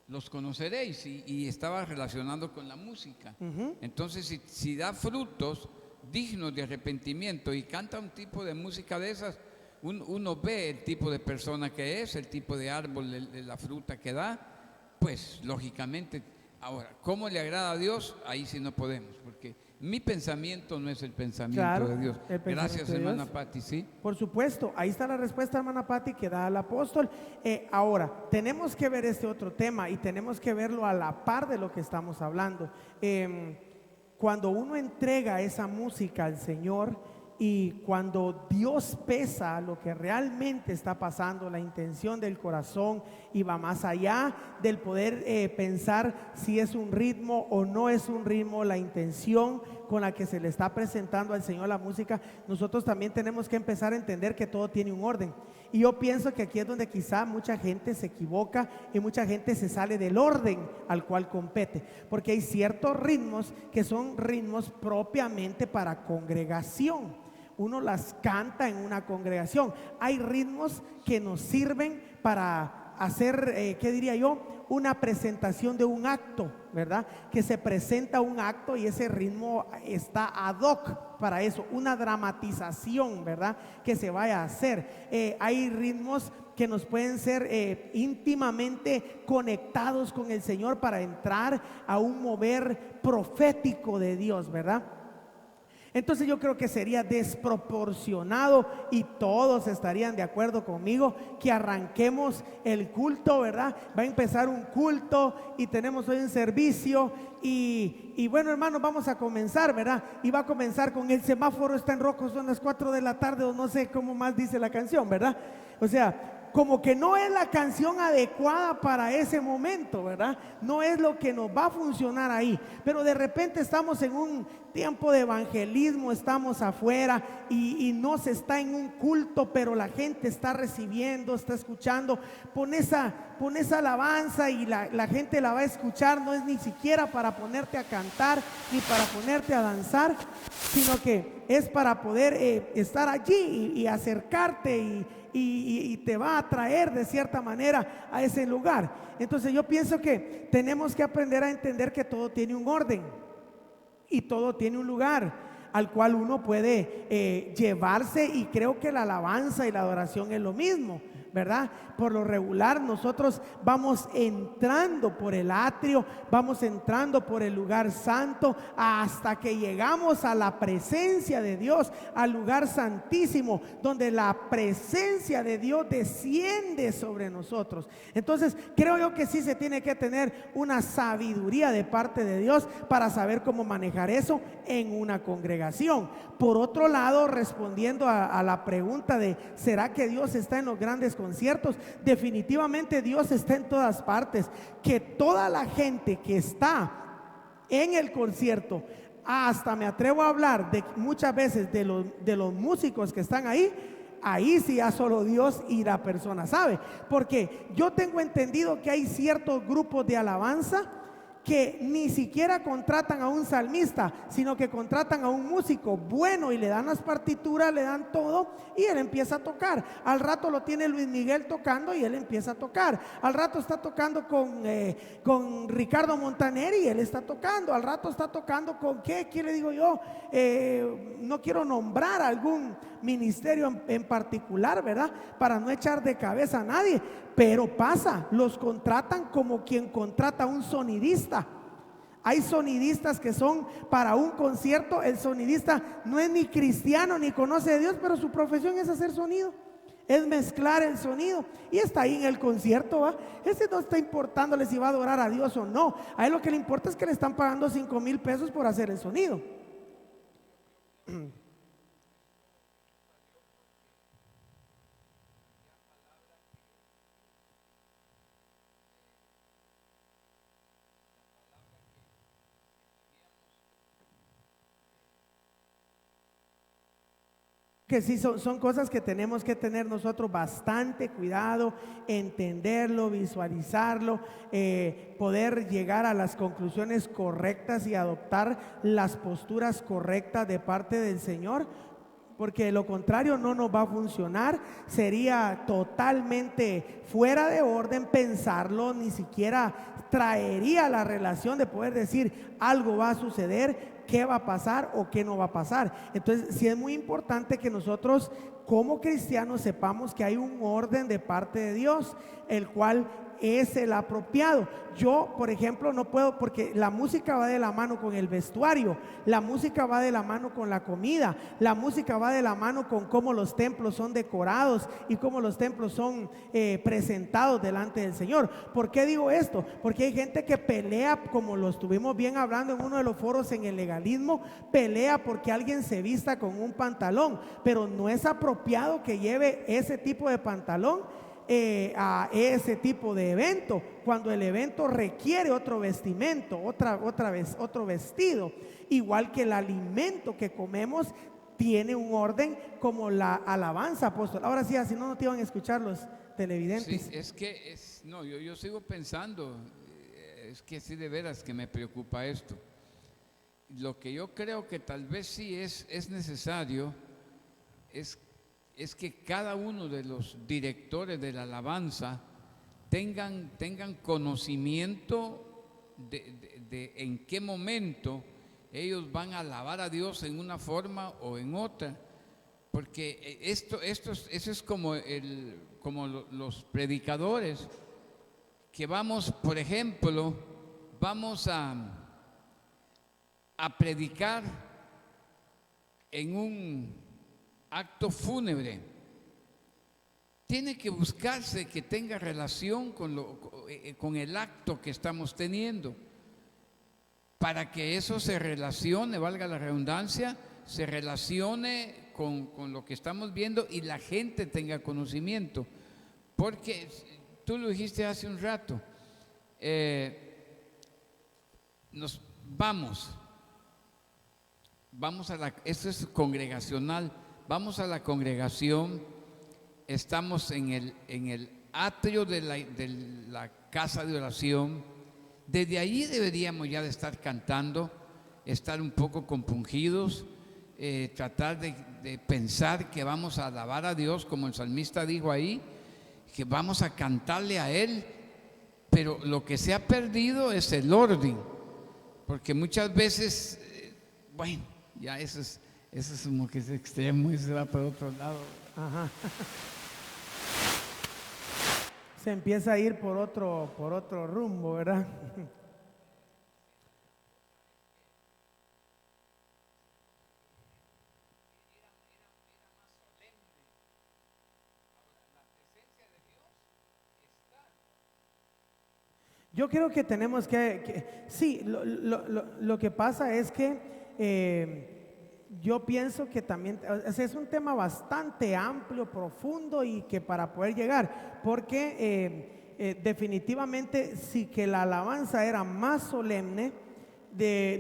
los conoceréis, y estaba relacionado con la música. Entonces, si da frutos dignos de arrepentimiento y canta un tipo de música de esas, uno ve el tipo de persona que es, el tipo de árbol, la fruta que da, pues lógicamente. Ahora, ¿cómo le agrada a Dios? Ahí sí no podemos, porque mi pensamiento no es el pensamiento Claro, de Dios. el pensamiento Gracias, de hermana Dios. Patti, sí. Por supuesto, ahí está la respuesta, hermana Patti, que da el apóstol. Ahora, tenemos que ver este otro tema y tenemos que verlo a la par de lo que estamos hablando. Cuando uno entrega esa música al Señor y cuando Dios pesa lo que realmente está pasando, la intención del corazón, y va más allá del poder pensar si es un ritmo o no es un ritmo, la intención con la que se le está presentando al Señor la música, nosotros también tenemos que empezar a entender que todo tiene un orden. Y yo pienso que aquí es donde quizá mucha gente se equivoca y mucha gente se sale del orden al cual compete, porque hay ciertos ritmos que son ritmos propiamente para congregación. Uno las canta en una congregación. Hay ritmos que nos sirven para hacer, ¿qué diría yo? Una presentación de un acto, ¿verdad? Que se presenta un acto y ese ritmo está ad hoc para eso, una dramatización, ¿verdad? Que se vaya a hacer. Hay ritmos que nos pueden ser íntimamente conectados con el Señor para entrar a un mover profético de Dios, ¿verdad? Entonces yo creo que sería desproporcionado, y todos estarían de acuerdo conmigo, que arranquemos el culto, ¿verdad? Va a empezar un culto y tenemos hoy un servicio y bueno, hermanos, vamos a comenzar, ¿verdad? Y va a comenzar con el semáforo está en rojo, son las 4 de la tarde o no sé cómo más dice la canción, ¿verdad? O sea, como que no es la canción adecuada para ese momento, ¿verdad? No es lo que nos va a funcionar ahí. Pero de repente estamos en un tiempo de evangelismo, estamos afuera y no se está en un culto, pero la gente está recibiendo, está escuchando. Pon esa alabanza y la gente la va a escuchar. No es ni siquiera para ponerte a cantar ni para ponerte a danzar, sino que es para poder estar allí y acercarte y te va a atraer de cierta manera a ese lugar. Entonces yo pienso que tenemos que aprender a entender que todo tiene un orden y todo tiene un lugar al cual uno puede llevarse, y creo que la alabanza y la adoración es lo mismo, ¿verdad? Por lo regular nosotros vamos entrando por el atrio, vamos entrando por el lugar santo hasta que llegamos a la presencia de Dios, al lugar santísimo, donde la presencia de Dios desciende sobre nosotros. Entonces creo yo que sí se tiene que tener una sabiduría de parte de Dios para saber cómo manejar eso en una congregación. Por otro lado, respondiendo a la pregunta de ¿será que Dios está en los grandes conciertos? Definitivamente Dios está en todas partes. Que toda la gente que está en el concierto, hasta me atrevo a hablar de muchas veces de los músicos que están ahí sí ya solo Dios y la persona sabe, porque yo tengo entendido que hay ciertos grupos de alabanza que ni siquiera contratan a un salmista, sino que contratan a un músico bueno y le dan las partituras, le dan todo y él empieza a tocar. Al rato lo tiene Luis Miguel tocando y él empieza a tocar. Al rato está tocando con Ricardo Montaner y él está tocando. Al rato está tocando con ¿qué le digo yo? No quiero nombrar algún ministerio en particular, ¿verdad? Para no echar de cabeza a nadie, pero pasa, los contratan como quien contrata a un sonidista. Hay sonidistas que son para un concierto, el sonidista no es ni cristiano ni conoce a Dios, pero su profesión es hacer sonido, es mezclar el sonido y está ahí en el concierto, ¿va? Ese no está importándole si va a adorar a Dios o no. A él lo que le importa es que le están pagando 5,000 pesos por hacer el sonido. Que sí, son cosas que tenemos que tener nosotros bastante cuidado, entenderlo, visualizarlo, poder llegar a las conclusiones correctas y adoptar las posturas correctas de parte del Señor, porque de lo contrario no nos va a funcionar. Sería totalmente fuera de orden pensarlo, ni siquiera traería la relación de poder decir algo va a suceder. qué va a pasar o qué no va a pasar. Entonces, sí es muy importante que nosotros como cristianos sepamos que hay un orden de parte de Dios, el cual es el apropiado. Yo, por ejemplo, no puedo, porque la música va de la mano con el vestuario, la música va de la mano con la comida, la música va de la mano con cómo los templos son decorados y cómo los templos son presentados delante del Señor. ¿Por qué digo esto? Porque hay gente que pelea, como lo estuvimos bien hablando en uno de los foros en el legalismo, pelea porque alguien se vista con un pantalón, pero no es apropiado que lleve ese tipo de pantalón a ese tipo de evento, cuando el evento requiere otro vestimento, otro vestido, igual que el alimento que comemos tiene un orden, como la alabanza, apóstol. Ahora sí, así no te iban a escuchar los televidentes. Sí, es que no, yo sigo pensando, es que sí, de veras que me preocupa esto. Lo que yo creo que tal vez sí es necesario es que cada uno de los directores de la alabanza tengan conocimiento de en qué momento ellos van a alabar a Dios en una forma o en otra, porque eso es como los predicadores que vamos, por ejemplo, vamos a predicar en un acto fúnebre. Tiene que buscarse que tenga relación con el acto que estamos teniendo, para que eso se relacione, valga la redundancia, se relacione con lo que estamos viendo y la gente tenga conocimiento. Porque tú lo dijiste hace un rato, nos vamos esto es congregacional. Vamos a la congregación, estamos en el atrio de la casa de oración. Desde allí deberíamos ya de estar cantando, estar un poco compungidos, tratar de pensar que vamos a alabar a Dios, como el salmista dijo ahí, que vamos a cantarle a Él. Pero lo que se ha perdido es el orden, porque muchas veces, bueno, ya eso es como que es extremo y se va para otro lado. Ajá. Se empieza a ir por otro rumbo, ¿verdad? Yo creo que tenemos sí, lo que pasa es que yo pienso que también es un tema bastante amplio, profundo, y que para poder llegar, porque definitivamente sí que la alabanza era más solemne,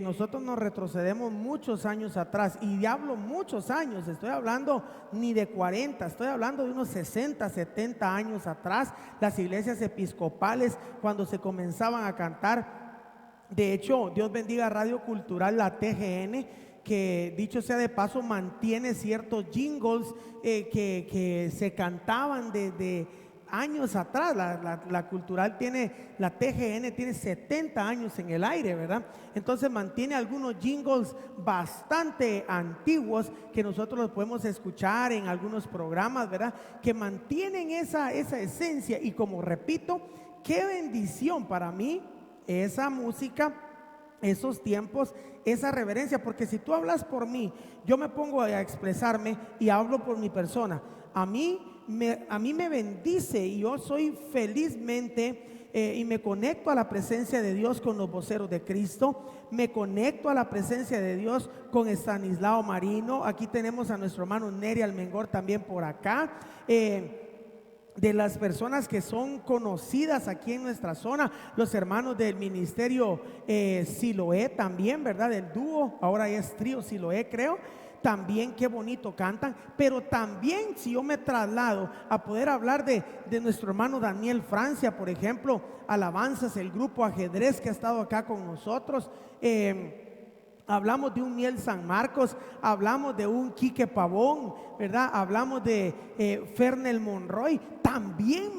nosotros nos retrocedemos muchos años atrás, y hablo muchos años, estoy hablando ni de 40, estoy hablando de unos 60, 70 años atrás, las iglesias episcopales, cuando se comenzaban a cantar. De hecho, Dios bendiga Radio Cultural, la TGN, que dicho sea de paso mantiene ciertos jingles que se cantaban de años atrás. La Cultural la TGN tiene 70 años en el aire, ¿verdad? Entonces mantiene algunos jingles bastante antiguos que nosotros los podemos escuchar en algunos programas, ¿verdad? Que mantienen esa esencia, y como repito, qué bendición para mí esa música, esos tiempos, esa reverencia, porque si tú hablas por mí, yo me pongo a expresarme y hablo por mi persona. A mí me bendice, y yo soy felizmente y me conecto a la presencia de Dios con los voceros de Cristo, me conecto a la presencia de Dios con Estanislao Marino. Aquí tenemos a nuestro hermano Neri Almengor también por acá. De las personas que son conocidas aquí en nuestra zona, los hermanos del ministerio Siloé también, ¿verdad? Del dúo, ahora es trío Siloé, creo. También qué bonito cantan. Pero también, si yo me traslado a poder hablar de nuestro hermano Daniel Francia, por ejemplo, alabanzas, el grupo Ajedrez que ha estado acá con nosotros, hablamos de un Miel San Marcos, hablamos de un Quique Pavón, ¿verdad? Hablamos de Fernel Monroy, también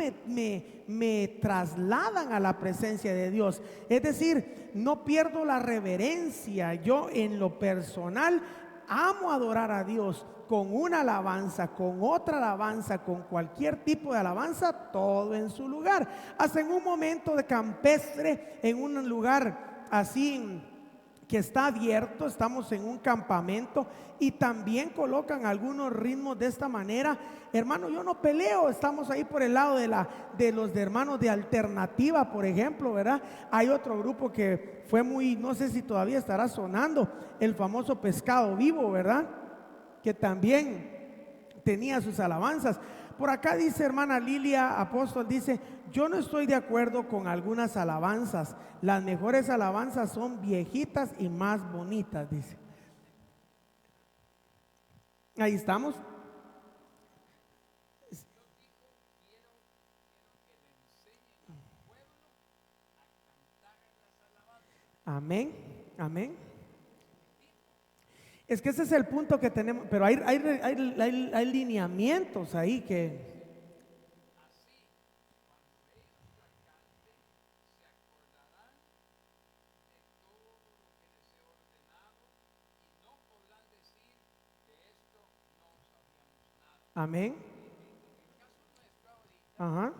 me trasladan a la presencia de Dios. Es decir, no pierdo la reverencia. Yo en lo personal amo adorar a Dios con una alabanza, con otra alabanza, con cualquier tipo de alabanza, todo en su lugar. Hasta en un momento de campestre, en un lugar así que está abierto, estamos en un campamento y también colocan algunos ritmos de esta manera. Hermano, yo no peleo, estamos ahí por el lado de los hermanos de Alternativa, por ejemplo, ¿verdad? Hay otro grupo que fue muy, no sé si todavía estará sonando, el famoso Pescado Vivo, ¿verdad? Que también tenía sus alabanzas. Por acá dice hermana Lilia Apóstol, dice: yo no estoy de acuerdo con algunas alabanzas. Las mejores alabanzas son viejitas y más bonitas, dice. Ahí estamos. Amén, amén. Es que ese es el punto que tenemos, pero hay lineamientos ahí que... Amén. Ajá.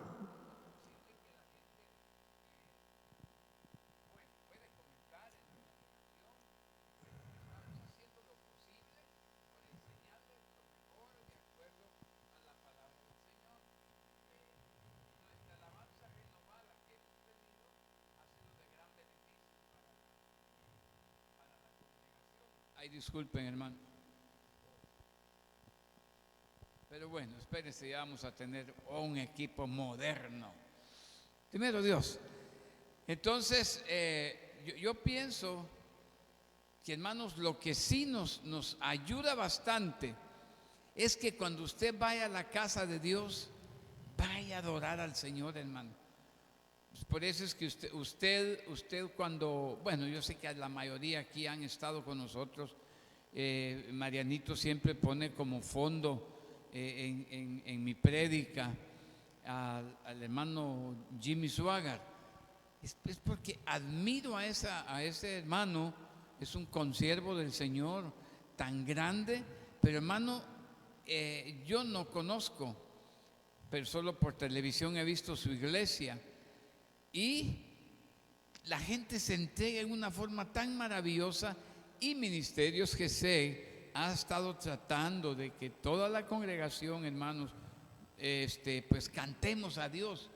Ay, disculpen, hermano. Pero bueno, espérense, ya vamos a tener un equipo moderno. Primero Dios. Entonces, yo pienso que, hermanos, lo que sí nos ayuda bastante es que cuando usted vaya a la casa de Dios, vaya a adorar al Señor, hermano. Por eso es que usted cuando, bueno, yo sé que la mayoría aquí han estado con nosotros. Marianito siempre pone como fondo en mi prédica al hermano Jimmy Swaggart. Es porque admiro a ese hermano. Es un consiervo del Señor tan grande, pero hermano, yo no conozco, pero solo por televisión he visto su iglesia. Y la gente se entrega en una forma tan maravillosa, y Ministerios GC ha estado tratando de que toda la congregación, hermanos, pues cantemos a Dios.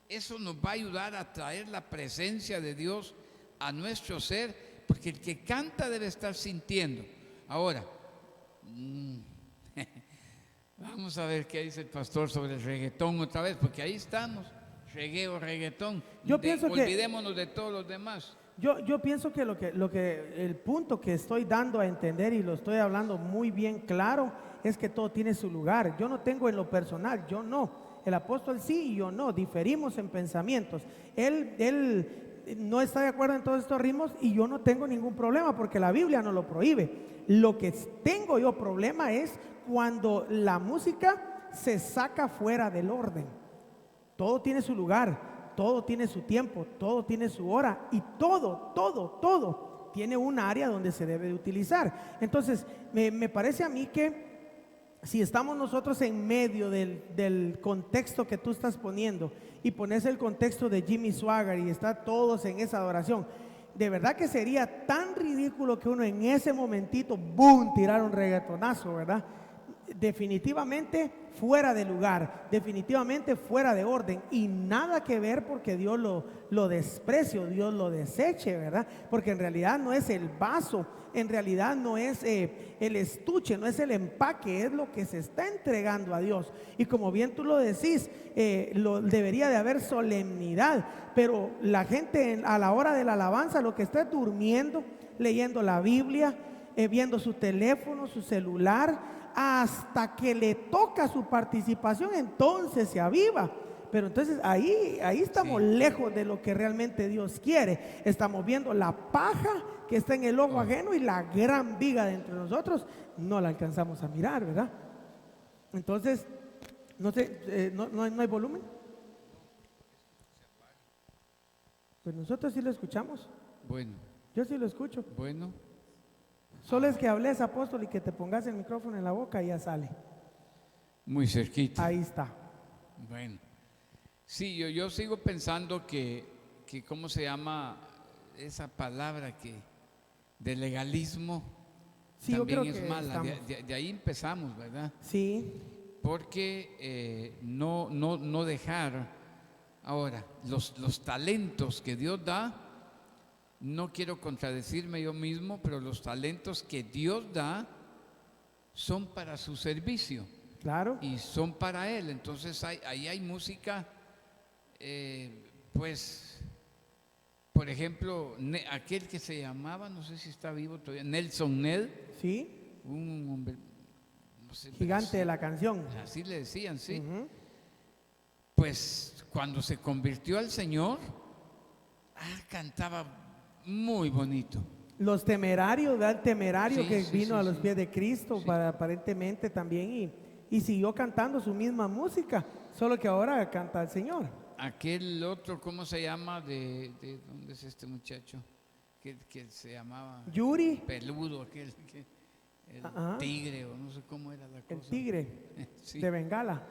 Eso nos va a ayudar a traer la presencia de Dios a nuestro ser, porque el que canta debe estar sintiendo. Ahora, vamos a ver qué dice el pastor sobre el reggaetón otra vez, porque ahí estamos. Reggaetón. Olvidémonos de todos los demás. Yo pienso que el punto que estoy dando a entender, y lo estoy hablando muy bien claro, es que todo tiene su lugar. Yo no tengo en lo personal, yo no. El apóstol sí y yo no, diferimos en pensamientos. Él no está de acuerdo en todos estos ritmos y yo no tengo ningún problema porque la Biblia no lo prohíbe. Lo que tengo yo problema es cuando la música se saca fuera del orden. Todo tiene su lugar, todo tiene su tiempo, todo tiene su hora y todo tiene un área donde se debe de utilizar. Entonces, me parece a mí que si estamos nosotros en medio del contexto que tú estás poniendo y pones el contexto de Jimmy Swaggart y está todos en esa adoración, de verdad que sería tan ridículo que uno en ese momentito, boom, tirara un reggaetonazo, ¿verdad? Definitivamente fuera de lugar, definitivamente fuera de orden y nada que ver porque Dios lo desprecie, Dios lo deseche, ¿verdad? Porque en realidad no es el vaso, en realidad no es el estuche, no es el empaque, es lo que se está entregando a Dios. Y como bien tú lo decís, debería de haber solemnidad, pero la gente a la hora de la alabanza lo que está durmiendo, leyendo la Biblia, viendo su teléfono, su celular, hasta que le toca su participación, entonces se aviva. Pero entonces ahí estamos Sí. lejos de lo que realmente Dios quiere. Estamos viendo la paja que está en el ojo ajeno y la gran viga dentro de nosotros no la alcanzamos a mirar, ¿verdad? Entonces, no sé, no hay volumen. Pues nosotros sí lo escuchamos. Bueno, Yo sí lo escucho. bueno. Solo es que hables, apóstol, y que te pongas el micrófono en la boca y ya sale. Muy cerquita. Ahí está. Bueno. Sí, yo sigo pensando que ¿cómo se llama esa palabra de legalismo? Sí, yo También creo es que mala. estamos. De ahí empezamos, ¿verdad? Sí, Porque no dejar. Ahora, los talentos que Dios da, no quiero contradecirme yo mismo, pero los talentos que Dios da son para su servicio claro. y son para Él. Entonces ahí hay música, pues, por ejemplo, aquel que se llamaba, no sé si está vivo todavía, Nelson Ned, Sí, un hombre, no sé, pero gigante de la canción. así le decían, sí. Ujú. Pues cuando se convirtió al Señor, cantaba muy bonito. Los temerarios, ¿verdad? El temerario Sí, que sí, vino sí, a los sí. pies de Cristo, Sí. para, aparentemente también, y siguió cantando su misma música, solo que ahora canta el Señor. Aquel otro, ¿cómo se llama? ¿De dónde es este muchacho? Que se llamaba Yuri, peludo, aquel el Ajá. tigre, o no sé cómo era la el cosa. tigre Sí. de Bengala.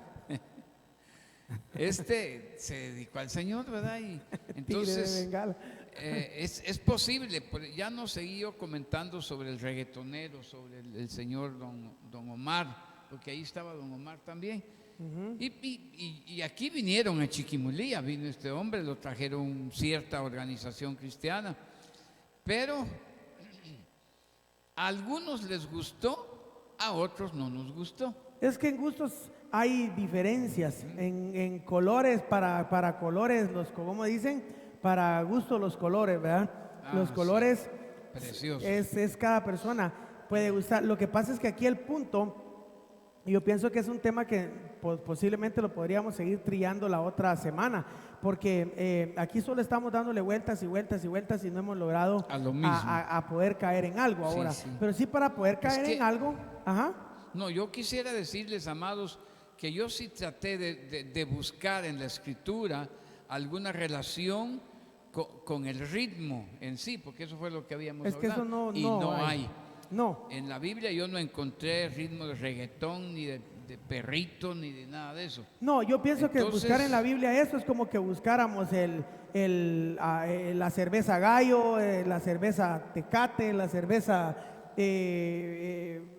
Este se dedicó al Señor, ¿verdad? Y Tigre de entonces Bengala. es posible, ya no seguí yo comentando sobre el reggaetonero, sobre el señor don Omar, porque ahí estaba don Omar también. Ujú. Y aquí vinieron a Chiquimulía, vino este hombre, lo trajeron cierta organización cristiana, pero a algunos les gustó, a otros no nos gustó. Es que en gustos hay diferencias, en colores, para colores, como dicen, para gusto los colores, ¿verdad? Los Sí, colores precioso. es cada persona puede gustar. Lo que pasa es que aquí el punto, yo pienso que es un tema que posiblemente lo podríamos seguir trillando la otra semana, porque aquí solo estamos dándole vueltas y vueltas y vueltas y no hemos logrado A lo mismo. a poder caer en algo Sí, ahora. sí. Pero sí, para poder caer que- en algo, ajá. No, yo quisiera decirles, amados, que yo sí traté de buscar en la escritura alguna relación con el ritmo en sí, porque eso fue lo que habíamos Es que eso hablado. no, Y no no hay. hay. No, En la Biblia yo no encontré ritmo de reggaetón, ni de perrito, ni de nada de eso. no, yo pienso que Entonces- buscar en la Biblia eso es como que buscáramos la cerveza gallo, la cerveza tecate, la cerveza,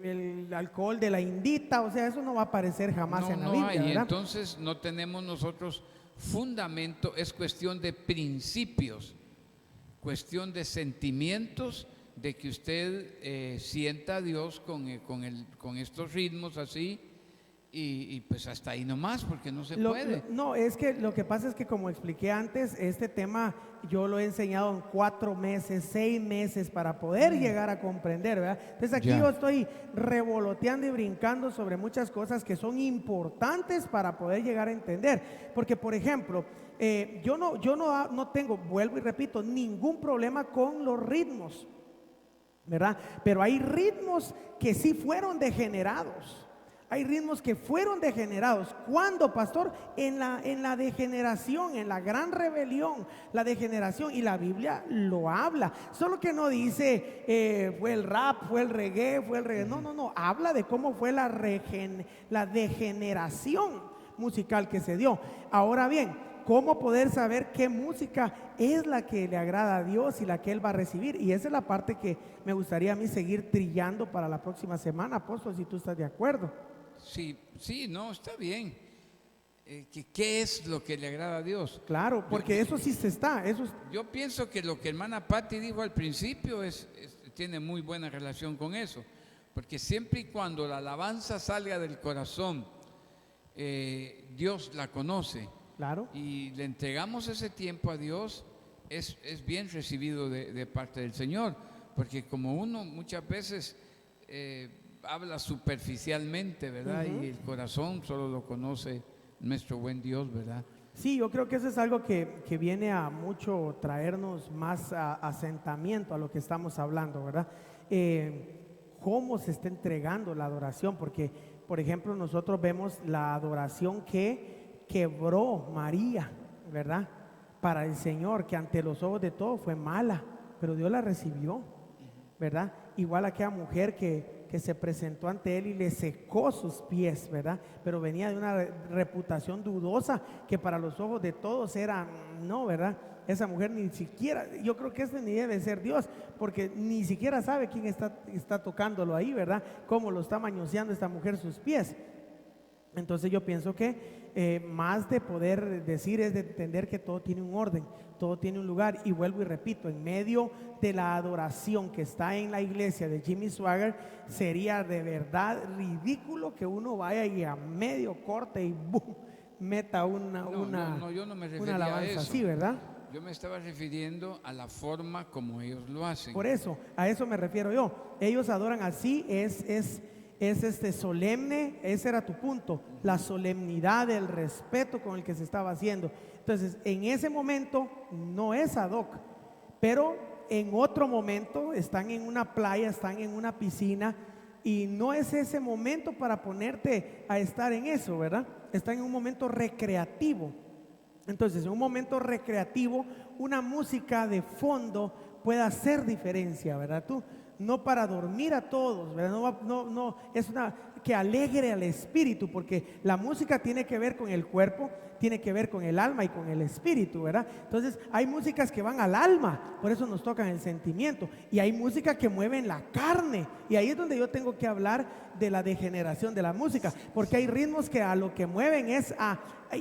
el alcohol de la indita, o sea, eso no va a aparecer jamás en la No Biblia, hay, ¿verdad? entonces no tenemos nosotros fundamento, es cuestión de principios, cuestión de sentimientos, de que usted sienta a Dios con estos ritmos así, y pues hasta ahí nomás, porque no se puede. No, es que lo que pasa es que como expliqué antes, este tema yo lo he enseñado en 4 meses, 6 meses para poder llegar a comprender, ¿verdad? Entonces aquí Ya. yo estoy revoloteando y brincando sobre muchas cosas que son importantes para poder llegar a entender. Porque, por ejemplo, yo no tengo, vuelvo y repito, ningún problema con los ritmos, ¿verdad? Pero hay ritmos que sí fueron degenerados. Hay ritmos que fueron degenerados. ¿Cuándo, pastor? En la degeneración, en la gran rebelión, la degeneración. Y la Biblia lo habla. Solo que no dice fue el rap, fue el reggae, fue el reggae. No. Habla de cómo fue la degeneración musical que se dio. Ahora bien, ¿cómo poder saber qué música es la que le agrada a Dios y la que Él va a recibir? Y esa es la parte que me gustaría a mí seguir trillando para la próxima semana, apóstol, si tú estás de acuerdo. Sí, no, está bien. ¿Qué es lo que le agrada a Dios? Claro, porque eso sí se está. Yo pienso que lo que hermana Patti dijo al principio tiene muy buena relación con eso, porque siempre y cuando la alabanza salga del corazón, Dios la conoce. Claro. Y le entregamos ese tiempo a Dios, es bien recibido de parte del Señor, porque como uno muchas veces habla superficialmente, ¿verdad? Ujú. Y el corazón solo lo conoce nuestro buen Dios, ¿verdad? Sí, yo creo que eso es algo que viene a mucho traernos más asentamiento a lo que estamos hablando, ¿verdad? Cómo se está entregando la adoración, porque, por ejemplo, nosotros vemos la adoración que quebró María, ¿verdad? Para el Señor, que ante los ojos de todos fue mala, pero Dios la recibió, ¿verdad? Igual aquella mujer que se presentó ante él y le secó sus pies, ¿verdad? Pero venía de una reputación dudosa que para los ojos de todos era, no, ¿verdad? Esa mujer ni siquiera, yo creo que este ni debe ser Dios, porque ni siquiera sabe quién está tocándolo ahí, ¿verdad? Cómo lo está mañoseando esta mujer sus pies. Entonces yo pienso que más de poder decir es de entender que todo tiene un orden, todo tiene un lugar. Y vuelvo y repito, en medio de la adoración que está en la iglesia de Jimmy Swaggart, sería de verdad ridículo que uno vaya y a medio corte y ¡boom! Meta Yo no me una refería a alabanza eso. así, ¿verdad? Yo me estaba refiriendo a la forma como ellos lo hacen. Por eso, a eso me refiero yo. Ellos adoran así, es solemne, ese era tu punto, la solemnidad, el respeto con el que se estaba haciendo. Entonces, en ese momento no es ad hoc, pero en otro momento están en una playa, están en una piscina y no es ese momento para ponerte a estar en eso, ¿verdad? Están en un momento recreativo. Entonces, en un momento recreativo, una música de fondo puede hacer diferencia, ¿verdad? Tú, no para dormir a todos, ¿verdad? No, es una que alegre al espíritu, porque la música tiene que ver con el cuerpo, tiene que ver con el alma y con el espíritu, ¿verdad? Entonces hay músicas que van al alma, por eso nos tocan el sentimiento, y hay música que mueven la carne, y ahí es donde yo tengo que hablar de la degeneración de la música, porque hay ritmos que a lo que mueven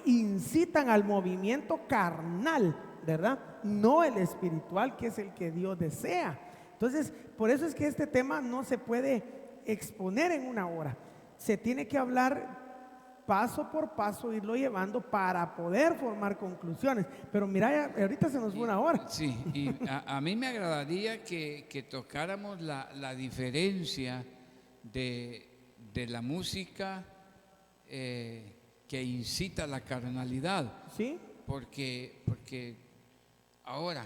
incitan al movimiento carnal, ¿verdad? No el espiritual, que es el que Dios desea. Entonces, por eso es que este tema no se puede exponer en una hora. Se tiene que hablar paso por paso, irlo llevando para poder formar conclusiones. Pero mira, ahorita se nos fue una hora. Sí, y a mí me agradaría que tocáramos la diferencia de la música que incita a la carnalidad. ¿Sí? Porque ahora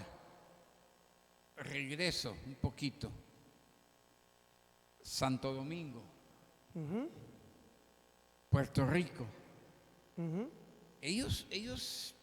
regreso un poquito. Santo Domingo, Puerto Rico. Ellos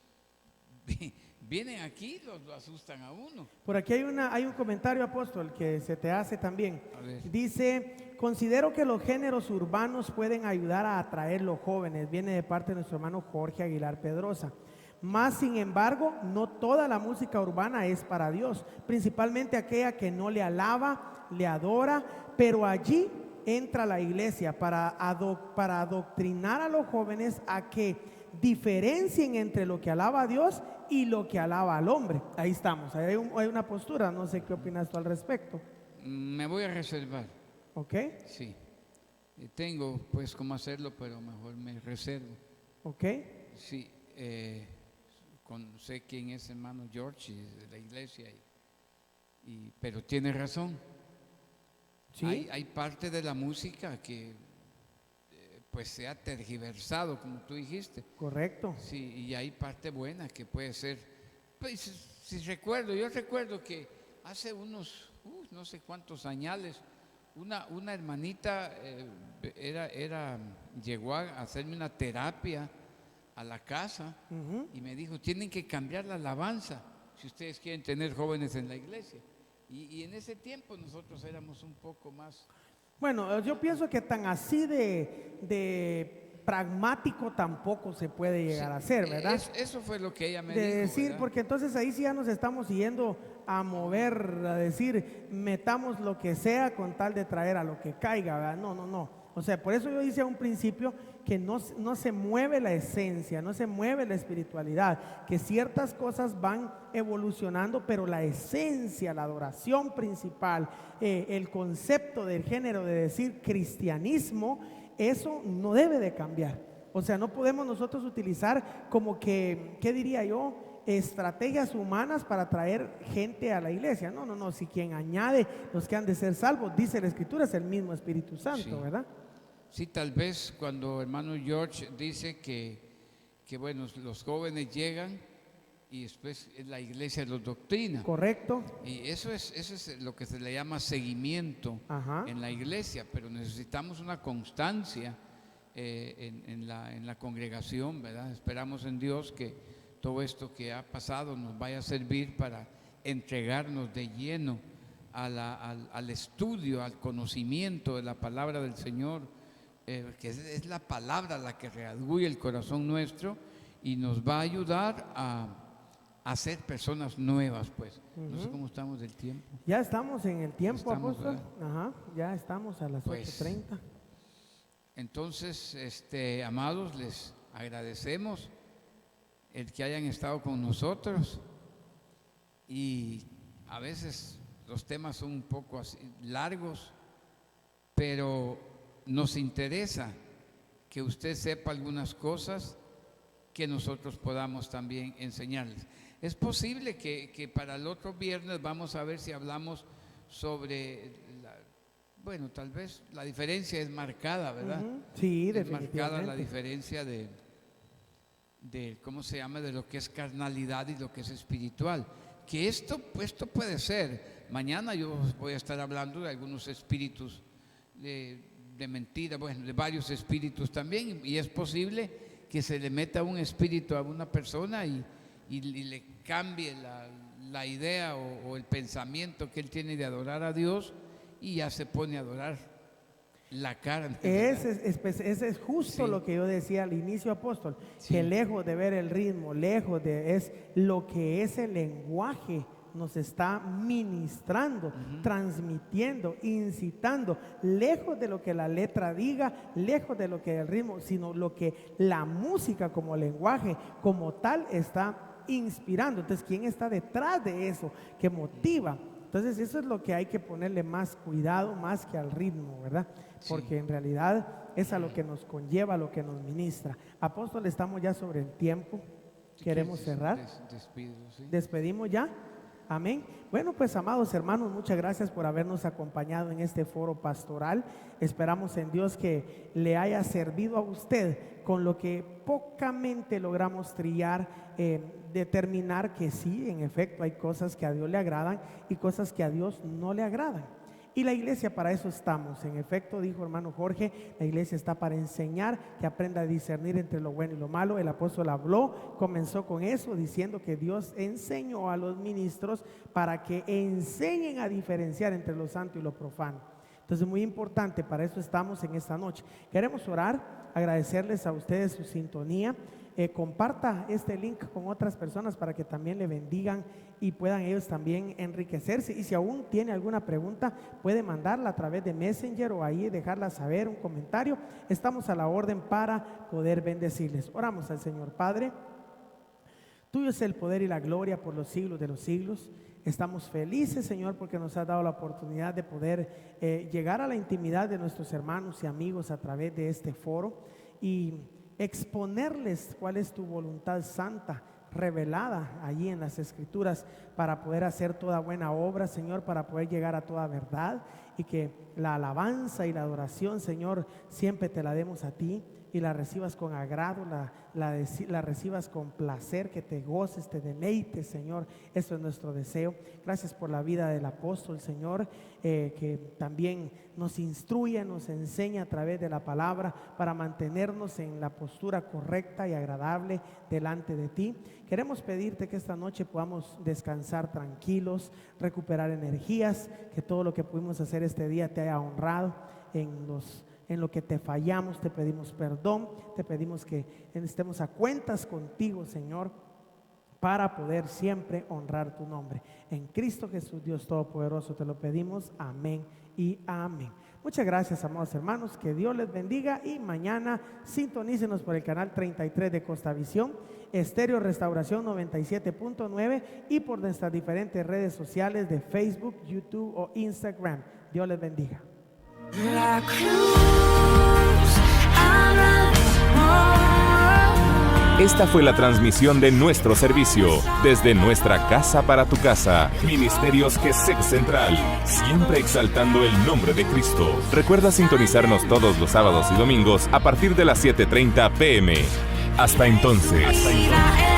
vienen aquí, lo asustan a uno. Por aquí hay un comentario, apóstol, que se te hace también. A ver. Dice: considero que los géneros urbanos pueden ayudar a atraer los jóvenes. Viene de parte de nuestro hermano Jorge Aguilar Pedrosa. Más sin embargo, no toda la música urbana es para Dios, principalmente aquella que no le alaba, le adora, pero allí entra la iglesia para adoctrinar a los jóvenes a que diferencien entre lo que alaba a Dios y lo que alaba al hombre. Ahí estamos, hay una postura, no sé qué opinas tú al respecto. Me voy a reservar. ¿Ok? Sí. Tengo pues cómo hacerlo, pero mejor me reservo. ¿Ok? Sí. Sé quién es hermano George de la iglesia, pero tiene razón. ¿Sí? Hay parte de la música que pues se ha tergiversado, como tú dijiste. Correcto. Sí, y hay parte buena que puede ser. Pues, yo recuerdo que hace unos no sé cuántos años una hermanita llegó a hacerme una terapia a la casa y me dijo: tienen que cambiar la alabanza si ustedes quieren tener jóvenes en la iglesia. Y en ese tiempo nosotros éramos un poco más. Bueno, yo pienso que tan así de pragmático tampoco se puede llegar a ser, ¿verdad? Eso fue lo que ella me de dijo. decir, ¿verdad? porque entonces ahí sí ya nos estamos yendo a mover, a decir, metamos lo que sea con tal de traer a lo que caiga, ¿verdad? No. O sea, por eso yo dije a un principio que no se mueve la esencia, no se mueve la espiritualidad, que ciertas cosas van evolucionando, pero la esencia, la adoración principal, el concepto del género de decir cristianismo, eso no debe de cambiar. O sea, no podemos nosotros utilizar como que, ¿qué diría yo? Estrategias humanas para traer gente a la iglesia. No, si quien añade los que han de ser salvos, dice la Escritura, es el mismo Espíritu Santo, Sí. ¿verdad? Sí, tal vez cuando hermano George dice que que bueno, los jóvenes llegan y después la iglesia los doctrina. Correcto. Y eso es lo que se le llama seguimiento en la iglesia, pero necesitamos una constancia en la congregación, ¿verdad? Esperamos en Dios que todo esto que ha pasado nos vaya a servir para entregarnos de lleno al estudio, al conocimiento de la palabra del Señor, que es la palabra la que redarguye el corazón nuestro y nos va a ayudar a ser personas nuevas, pues. No sé cómo estamos del tiempo. Ya estamos en el tiempo, Estamos, apóstol. Ya estamos a las Pues, 8:30. Entonces, amados, les agradecemos el que hayan estado con nosotros, y a veces los temas son un poco así, largos, pero nos interesa que usted sepa algunas cosas que nosotros podamos también enseñarles. Es posible que para el otro viernes vamos a ver si hablamos sobre, bueno, tal vez la diferencia es marcada, ¿verdad? Sí, es marcada la definitivamente. diferencia de ¿cómo se llama? De lo que es carnalidad y lo que es espiritual. Que esto puede ser. Mañana yo voy a estar hablando de algunos espíritus de mentira, bueno, de varios espíritus también, y es posible que se le meta un espíritu a una persona y le cambie la idea o el pensamiento que él tiene de adorar a Dios, y ya se pone a adorar la carne. Ese es justo Sí. lo que yo decía al inicio, apóstol, Sí. que lejos de ver el ritmo, lejos de es lo que ese lenguaje nos está ministrando, transmitiendo, incitando, lejos de lo que la letra diga, lejos de lo que el ritmo, sino lo que la música como lenguaje, como tal, está inspirando. Entonces, ¿quién está detrás de eso que motiva? Entonces, eso es lo que hay que ponerle más cuidado, más que al ritmo, ¿verdad? Porque en realidad es a lo que nos conlleva, a lo que nos ministra. Apóstol, estamos ya sobre el tiempo. Queremos cerrar. Despedimos ya. Amén. Bueno, pues amados hermanos, muchas gracias por habernos acompañado en este foro pastoral. Esperamos en Dios que le haya servido a usted con lo que pocamente logramos trillar, determinar que sí, en efecto, hay cosas que a Dios le agradan y cosas que a Dios no le agradan. Y la iglesia, para eso estamos. En efecto, dijo hermano Jorge, la iglesia está para enseñar, que aprenda a discernir entre lo bueno y lo malo. El apóstol habló, comenzó con eso, diciendo que Dios enseñó a los ministros para que enseñen a diferenciar entre lo santo y lo profano. Entonces, muy importante, para eso estamos en esta noche. Queremos orar, agradecerles a ustedes su sintonía. Comparta este link con otras personas para que también le bendigan y puedan ellos también enriquecerse. Y si aún tiene alguna pregunta, puede mandarla a través de Messenger o ahí dejarla saber, un comentario. Estamos a la orden para poder bendecirles. Oramos al Señor. Padre, tuyo es el poder y la gloria por los siglos de los siglos. Estamos felices, Señor, porque nos has dado la oportunidad de poder llegar a la intimidad de nuestros hermanos y amigos a través de este foro y exponerles cuál es tu voluntad santa revelada allí en las Escrituras para poder hacer toda buena obra, Señor, para poder llegar a toda verdad, y que la alabanza y la adoración, Señor, siempre te la demos a ti y la recibas con agrado, la recibas con placer, que te goces, te deleites, Señor. Eso es nuestro deseo. Gracias por la vida del apóstol, Señor, que también nos instruye, nos enseña a través de la palabra para mantenernos en la postura correcta y agradable delante de ti. Queremos pedirte que esta noche podamos descansar tranquilos, recuperar energías, que todo lo que pudimos hacer este día te haya honrado. En lo que te fallamos, te pedimos perdón, te pedimos que estemos a cuentas contigo, Señor, para poder siempre honrar tu nombre. En Cristo Jesús, Dios Todopoderoso, te lo pedimos. Amén y amén. Muchas gracias, amados hermanos, que Dios les bendiga, y mañana sintonícenos por el canal 33 de Costavisión, Estéreo Restauración 97.9, y por nuestras diferentes redes sociales de Facebook, YouTube o Instagram. Dios les bendiga. La cruz abrazó. Esta fue la transmisión de nuestro servicio desde nuestra casa para tu casa. Ministerios GESEC Central, siempre exaltando el nombre de Cristo. Recuerda sintonizarnos todos los sábados y domingos a partir de las 7:30 p.m. Hasta entonces. Israel.